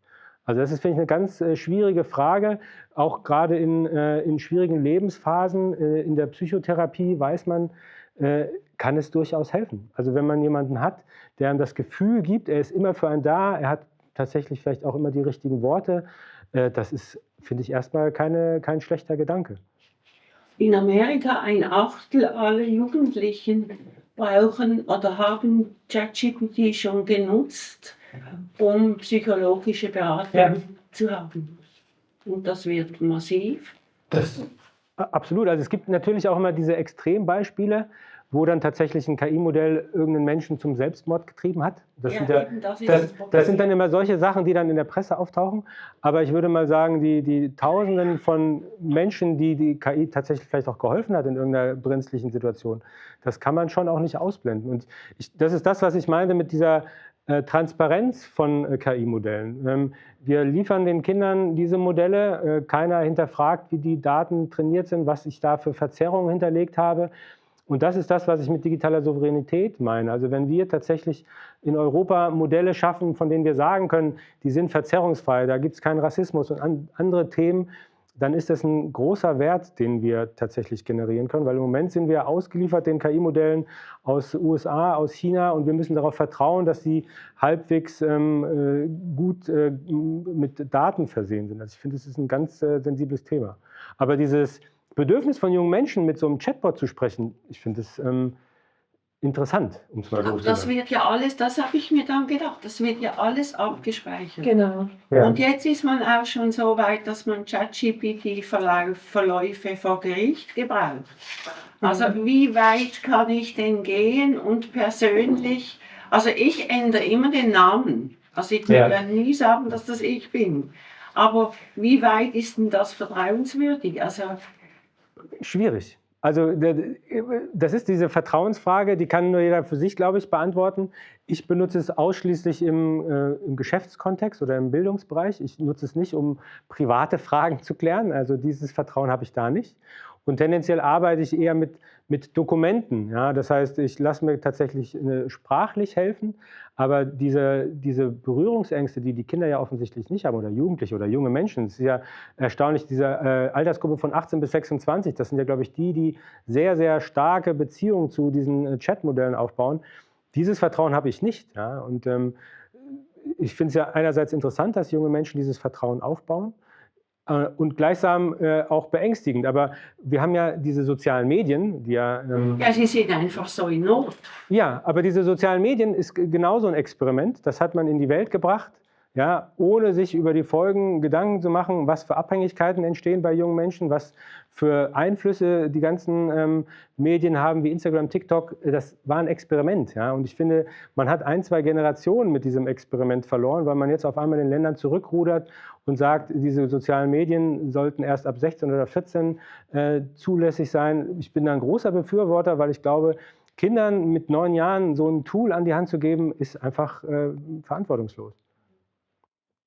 Also das ist, finde ich, eine ganz schwierige Frage. Auch gerade in schwierigen Lebensphasen, in der Psychotherapie weiß man, kann es durchaus helfen. Also wenn man jemanden hat, der einem das Gefühl gibt, er ist immer für einen da, er hat tatsächlich vielleicht auch immer die richtigen Worte, das ist, finde ich, erstmal kein schlechter Gedanke. In Amerika 1/8 aller Jugendlichen brauchen oder haben ChatGPT schon genutzt, um psychologische Beratung zu haben. Und das wird massiv. Absolut. Also es gibt natürlich auch immer diese Extrembeispiele, wo dann tatsächlich ein KI-Modell irgendeinen Menschen zum Selbstmord getrieben hat. Das sind dann immer solche Sachen, die dann in der Presse auftauchen. Aber ich würde mal sagen, die Tausenden von Menschen, die KI tatsächlich vielleicht auch geholfen hat in irgendeiner brenzlichen Situation, das kann man schon auch nicht ausblenden. Und das ist das, was ich meinte mit dieser Transparenz von KI-Modellen. Wir liefern den Kindern diese Modelle. Keiner hinterfragt, wie die Daten trainiert sind, was ich da für Verzerrungen hinterlegt habe. Und das ist das, was ich mit digitaler Souveränität meine. Also wenn wir tatsächlich in Europa Modelle schaffen, von denen wir sagen können, die sind verzerrungsfrei, da gibt es keinen Rassismus und andere Themen, dann ist das ein großer Wert, den wir tatsächlich generieren können, weil im Moment sind wir ausgeliefert den KI-Modellen aus USA, aus China und wir müssen darauf vertrauen, dass sie halbwegs gut mit Daten versehen sind. Also ich finde, das ist ein ganz sensibles Thema. Aber dieses Bedürfnis von jungen Menschen, mit so einem Chatbot zu sprechen, ich finde es interessant, um es mal so zu sagen. Das wird ja alles, das habe ich mir dann gedacht, das wird ja alles abgespeichert. Genau. Ja. Und jetzt ist man auch schon so weit, dass man ChatGPT-Verläufe vor Gericht gebraucht. Also wie weit kann ich denn gehen und persönlich, also ich ändere immer den Namen. Also ich werde nie sagen, dass das ich bin. Aber wie weit ist denn das vertrauenswürdig? Also schwierig. Also das ist diese Vertrauensfrage, die kann nur jeder für sich, glaube ich, beantworten. Ich benutze es ausschließlich im Geschäftskontext oder im Bildungsbereich. Ich nutze es nicht, um private Fragen zu klären. Also dieses Vertrauen habe ich da nicht. Und tendenziell arbeite ich eher mit Dokumenten. Ja? Das heißt, ich lasse mir tatsächlich sprachlich helfen, aber diese Berührungsängste, die Kinder ja offensichtlich nicht haben, oder Jugendliche oder junge Menschen, es ist ja erstaunlich, diese Altersgruppe von 18 bis 26, das sind ja, glaube ich, die sehr, sehr starke Beziehungen zu diesen Chatmodellen aufbauen. Dieses Vertrauen habe ich nicht. Ja? Und ich finde es ja einerseits interessant, dass junge Menschen dieses Vertrauen aufbauen. Und gleichsam auch beängstigend. Aber wir haben ja diese sozialen Medien, die ja... ja, sie sind einfach so in Not. Ja, aber diese sozialen Medien ist genauso ein Experiment. Das hat man in die Welt gebracht, ja, ohne sich über die Folgen Gedanken zu machen, was für Abhängigkeiten entstehen bei jungen Menschen, was für Einflüsse die ganzen Medien haben wie Instagram, TikTok. Das war ein Experiment. Ja? Und ich finde, man hat 1, 2 Generationen mit diesem Experiment verloren, weil man jetzt auf einmal in Ländern zurückrudert und sagt, diese sozialen Medien sollten erst ab 16 oder 14 zulässig sein. Ich bin da ein großer Befürworter, weil ich glaube, Kindern mit 9 Jahren so ein Tool an die Hand zu geben, ist einfach verantwortungslos.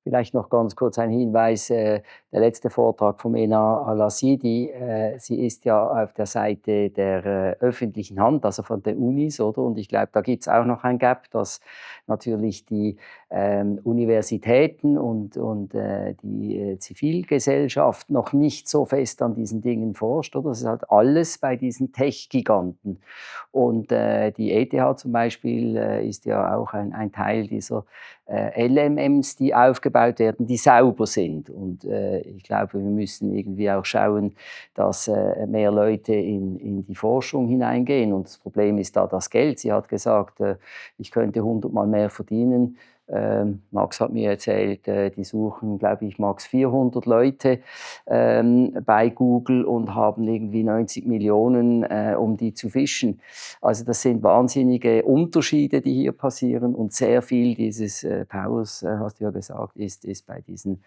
Vielleicht noch ganz kurz ein Hinweis, der letzte Vortrag von Mena Al-Asidi, sie ist ja auf der Seite der öffentlichen Hand, also von den Unis, oder? Und ich glaube, da gibt es auch noch ein Gap, dass natürlich die Universitäten und die Zivilgesellschaft noch nicht so fest an diesen Dingen forscht, oder? Das ist halt alles bei diesen Tech-Giganten. Und die ETH zum Beispiel ist ja auch ein Teil dieser LMMs, die aufgebaut gebaut werden, die sauber sind. Und ich glaube, wir müssen irgendwie auch schauen, dass mehr Leute in die Forschung hineingehen. Und das Problem ist da das Geld. Sie hat gesagt, ich könnte 100-mal mehr verdienen. Max hat mir erzählt, die suchen, glaube ich, max 400 Leute bei Google und haben irgendwie 90 Millionen, um die zu fischen. Also das sind wahnsinnige Unterschiede, die hier passieren, und sehr viel dieses Powers, hast du ja gesagt, ist bei diesen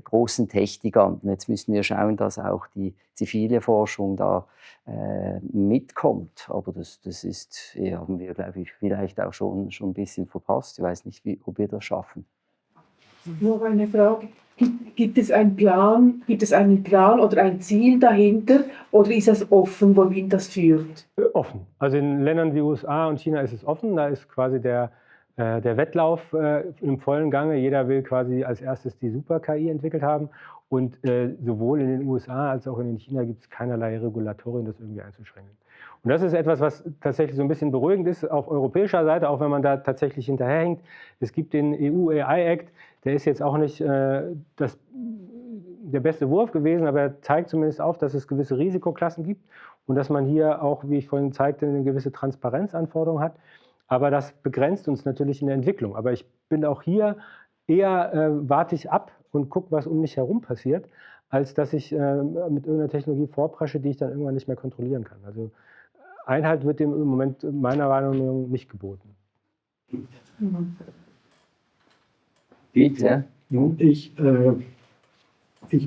großen Tech-Giganten. Jetzt müssen wir schauen, dass auch die zivile Forschung da mitkommt. Aber das ist, haben wir, glaube ich, vielleicht auch schon ein bisschen verpasst. Ich weiß nicht, ob wir das schaffen. Nur eine Frage. Gibt es einen Plan oder ein Ziel dahinter, oder ist es offen, wohin das führt? Offen. Also in Ländern wie USA und China ist es offen. Da ist quasi der Wettlauf im vollen Gange. Jeder will quasi als erstes die Super-KI entwickelt haben. Und sowohl in den USA als auch in China gibt es keinerlei Regulatorien, das irgendwie einzuschränken. Und das ist etwas, was tatsächlich so ein bisschen beruhigend ist auf europäischer Seite, auch wenn man da tatsächlich hinterherhinkt. Es gibt den EU AI Act, der ist jetzt auch nicht der beste Wurf gewesen, aber er zeigt zumindest auf, dass es gewisse Risikoklassen gibt und dass man hier auch, wie ich vorhin zeigte, eine gewisse Transparenzanforderung hat. Aber das begrenzt uns natürlich in der Entwicklung. Aber ich bin auch hier eher, warte ich ab und gucke, was um mich herum passiert, als dass ich mit irgendeiner Technologie vorpresche, die ich dann irgendwann nicht mehr kontrollieren kann. Also Einhalt wird dem im Moment meiner Meinung nach nicht geboten. Bitte. Ich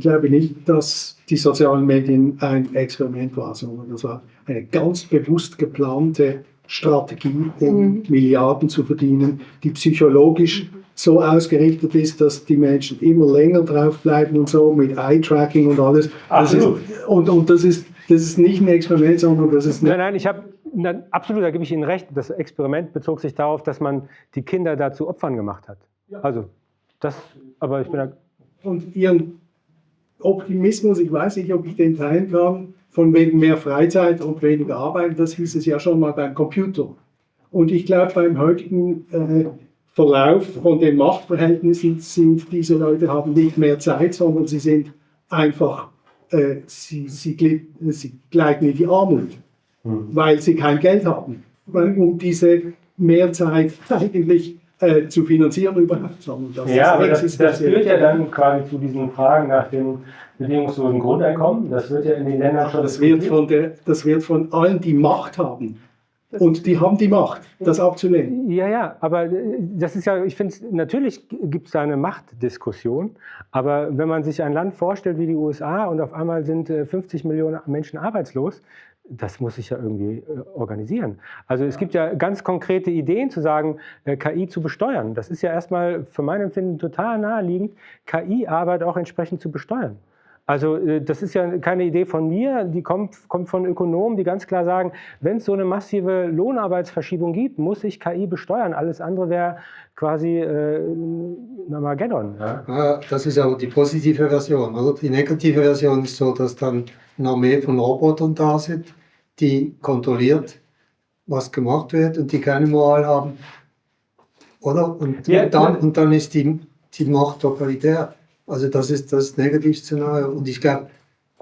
glaube nicht, dass die sozialen Medien ein Experiment war, sondern das war eine ganz bewusst geplante Strategie, um Milliarden zu verdienen, die psychologisch so ausgerichtet ist, dass die Menschen immer länger draufbleiben und so mit Eye-Tracking und alles. Das ist nicht ein Experiment, sondern das ist absolut, da gebe ich Ihnen recht. Das Experiment bezog sich darauf, dass man die Kinder da zu Opfern gemacht hat. Also aber ich bin da. Und Ihren Optimismus, ich weiß nicht, ob ich den teilen kann, von wegen mehr Freizeit und weniger Arbeit, das hieß es ja schon mal beim Computer. Und ich glaube, beim heutigen Verlauf von den Machtverhältnissen sind diese Leute haben nicht mehr Zeit, sondern sie sind einfach, sie gleiten in die Armut, weil sie kein Geld haben, um diese Mehrzeit eigentlich zu finanzieren überhaupt. Aber das führt ja dann quasi zu diesen Fragen nach dem bedingungslosen Grundeinkommen. Das wird ja in den Ländern schon. Das wird von allen, die Macht haben. Und die haben die Macht, das abzulehnen. Ja, aber das ist ja, ich finde, natürlich gibt es da eine Machtdiskussion, aber wenn man sich ein Land vorstellt wie die USA und auf einmal sind 50 Millionen Menschen arbeitslos, das muss sich ja irgendwie organisieren. Also es gibt ja ganz konkrete Ideen zu sagen, KI zu besteuern. Das ist ja erstmal für mein Empfinden total naheliegend, KI-Arbeit auch entsprechend zu besteuern. Also das ist ja keine Idee von mir, die kommt von Ökonomen, die ganz klar sagen, wenn es so eine massive Lohnarbeitsverschiebung gibt, muss ich KI besteuern. Alles andere wäre quasi ein Armageddon. Ja? Das ist aber die positive Version. Oder? Die negative Version ist so, dass dann eine Armee von Robotern da sind, die kontrolliert, was gemacht wird und die keine Moral haben. Oder? Und dann ist die Macht totalitär. Also das ist das Negativszenario. Und ich glaube,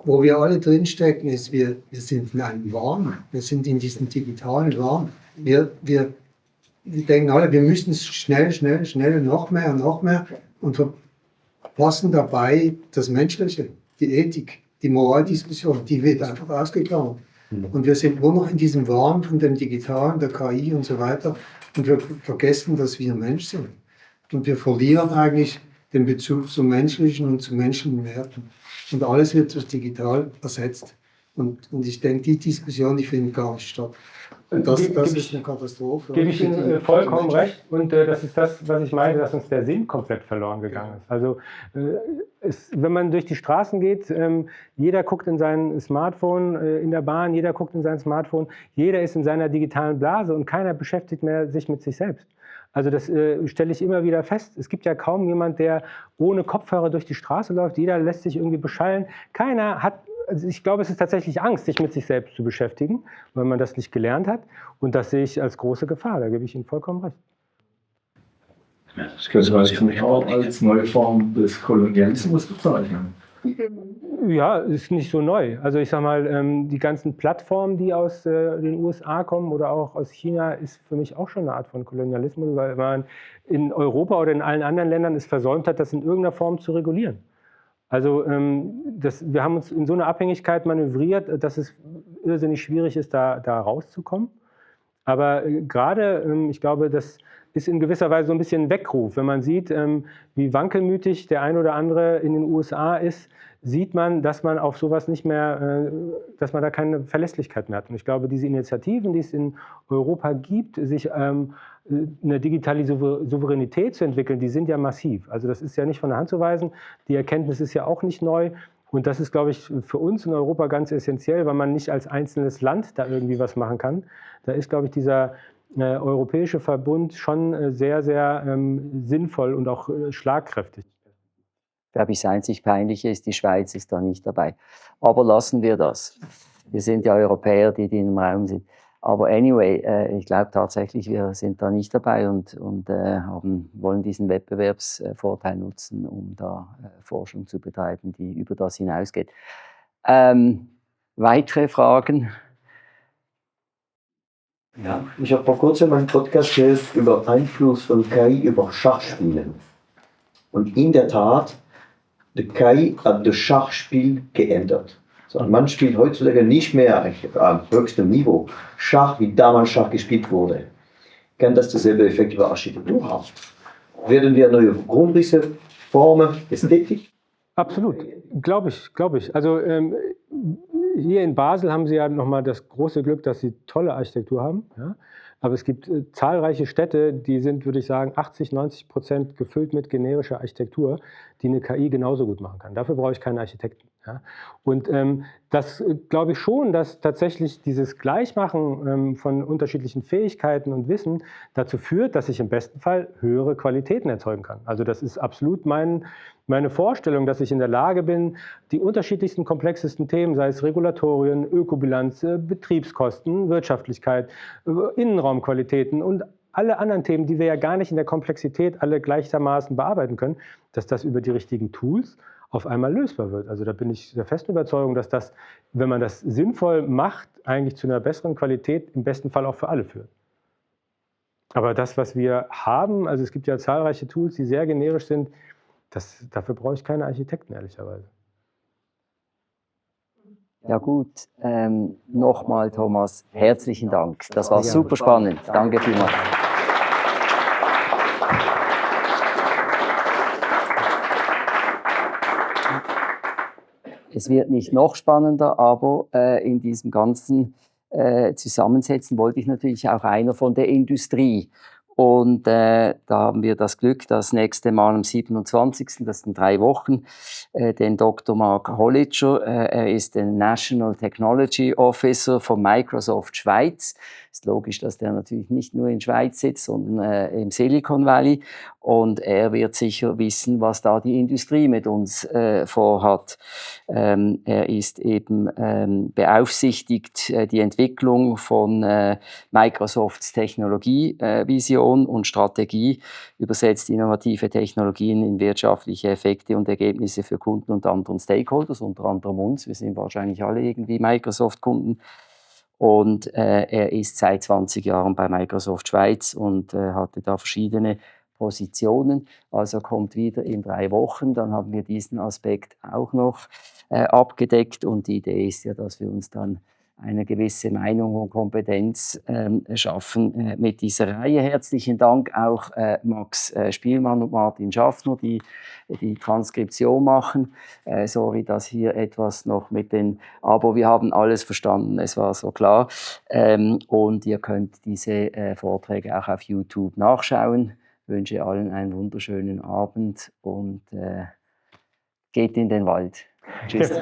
wo wir alle drinstecken, ist, wir sind in einem Wahn. Wir sind in diesem digitalen Wahn. Wir denken alle, wir müssen schnell, noch mehr und verpassen dabei das Menschliche, die Ethik, die Moraldiskussion, die wird einfach ausgeklammert. Und wir sind nur noch in diesem Wahn von dem Digitalen, der KI und so weiter. Und wir vergessen, dass wir Mensch sind. Und wir verlieren eigentlich den Bezug zum Menschlichen und zu menschlichen Werten. Und alles wird durch digital ersetzt. Und ich denke, die Diskussion, die findet gar nicht statt. Und das ist eine Katastrophe. Gebe ich Ihnen vollkommen recht. Und das ist das, was ich meine, dass uns der Sinn komplett verloren gegangen ist. Also wenn man durch die Straßen geht, jeder guckt in sein Smartphone, in der Bahn, jeder guckt in sein Smartphone, jeder ist in seiner digitalen Blase und keiner beschäftigt mehr sich mit sich selbst. Also das stelle ich immer wieder fest. Es gibt ja kaum jemand, der ohne Kopfhörer durch die Straße läuft. Jeder lässt sich irgendwie beschallen. Keiner hat, also ich glaube, es ist tatsächlich Angst, sich mit sich selbst zu beschäftigen, weil man das nicht gelernt hat. Und das sehe ich als große Gefahr. Da gebe ich Ihnen vollkommen recht. Das könnte man für mich auch als neue Form des Kolonialismus bezeichnen. Ja, ist nicht so neu. Also ich sag mal, die ganzen Plattformen, die aus den USA kommen oder auch aus China, ist für mich auch schon eine Art von Kolonialismus, weil man in Europa oder in allen anderen Ländern es versäumt hat, das in irgendeiner Form zu regulieren. Also wir haben uns in so eine Abhängigkeit manövriert, dass es irrsinnig schwierig ist, da rauszukommen. Aber gerade, ich glaube, das ist in gewisser Weise so ein bisschen ein Weckruf. Wenn man sieht, wie wankelmütig der ein oder andere in den USA ist, sieht man, dass man auf sowas nicht mehr, dass man da keine Verlässlichkeit mehr hat. Und ich glaube, diese Initiativen, die es in Europa gibt, sich eine digitale Souveränität zu entwickeln, die sind ja massiv. Also das ist ja nicht von der Hand zu weisen. Die Erkenntnis ist ja auch nicht neu. Und das ist, glaube ich, für uns in Europa ganz essentiell, weil man nicht als einzelnes Land da irgendwie was machen kann. Da ist, glaube ich, dieser europäische Verbund schon sehr, sehr sinnvoll und auch schlagkräftig. Ich glaube, das einzig Peinliche ist, die Schweiz ist da nicht dabei. Aber lassen wir das. Wir sind ja Europäer, die im Raum sind. Aber anyway, ich glaube tatsächlich, wir sind da nicht dabei und wollen diesen Wettbewerbsvorteil nutzen, um da Forschung zu betreiben, die über das hinausgeht. Weitere Fragen? Ja, ich habe vor kurzem einen Podcast gehört über Einfluss von KI über Schachspielen. Und in der Tat, die KI hat das Schachspiel geändert. So, man spielt heutzutage nicht mehr am höchsten Niveau Schach, wie damals Schach gespielt wurde. Kann das dasselbe Effekt über Architektur haben? Werden wir neue Grundrisse, Formen, Ästhetik? Absolut, glaube ich. Also hier in Basel haben Sie ja nochmal das große Glück, dass Sie tolle Architektur haben. Ja? Aber es gibt zahlreiche Städte, die sind, würde ich sagen, 80-90% gefüllt mit generischer Architektur, die eine KI genauso gut machen kann. Dafür brauche ich keinen Architekten. Ja? Und das glaube ich schon, dass tatsächlich dieses Gleichmachen von unterschiedlichen Fähigkeiten und Wissen dazu führt, dass ich im besten Fall höhere Qualitäten erzeugen kann. Also das ist absolut meine Vorstellung, dass ich in der Lage bin, die unterschiedlichsten, komplexesten Themen, sei es Regulatorien, Ökobilanz, Betriebskosten, Wirtschaftlichkeit, Innenraumqualitäten und alle anderen Themen, die wir ja gar nicht in der Komplexität alle gleichermaßen bearbeiten können, dass das über die richtigen Tools auf einmal lösbar wird. Also da bin ich der festen Überzeugung, dass das, wenn man das sinnvoll macht, eigentlich zu einer besseren Qualität im besten Fall auch für alle führt. Aber das, was wir haben, also es gibt ja zahlreiche Tools, die sehr generisch sind, dafür brauche ich keine Architekten, ehrlicherweise. Ja gut, nochmal Thomas, herzlichen Dank. Das war super spannend. Danke vielmals. Es wird nicht noch spannender, aber in diesem ganzen Zusammensetzen wollte ich natürlich auch einer von der Industrie. Und da haben wir das Glück, das nächste Mal am 27., das sind 3 Wochen, den Dr. Mark Hollitscher. Er ist der National Technology Officer von Microsoft Schweiz. Ist logisch, dass der natürlich nicht nur in der Schweiz sitzt, sondern im Silicon Valley. Und er wird sicher wissen, was da die Industrie mit uns vorhat. Er ist eben beaufsichtigt die Entwicklung von Microsofts Technologievision und Strategie, übersetzt innovative Technologien in wirtschaftliche Effekte und Ergebnisse für Kunden und anderen Stakeholders, unter anderem uns. Wir sind wahrscheinlich alle irgendwie Microsoft-Kunden. Und er ist seit 20 Jahren bei Microsoft Schweiz und hatte da verschiedene Positionen. Also kommt wieder in 3 Wochen, dann haben wir diesen Aspekt auch noch abgedeckt. Und die Idee ist ja, dass wir uns dann eine gewisse Meinung und Kompetenz schaffen mit dieser Reihe. Herzlichen Dank auch Max Spielmann und Martin Schaffner, die die Transkription machen. Sorry, dass hier etwas noch mit den... Aber wir haben alles verstanden, es war so klar. Und ihr könnt diese Vorträge auch auf YouTube nachschauen. Ich wünsche allen einen wunderschönen Abend und geht in den Wald. Tschüss.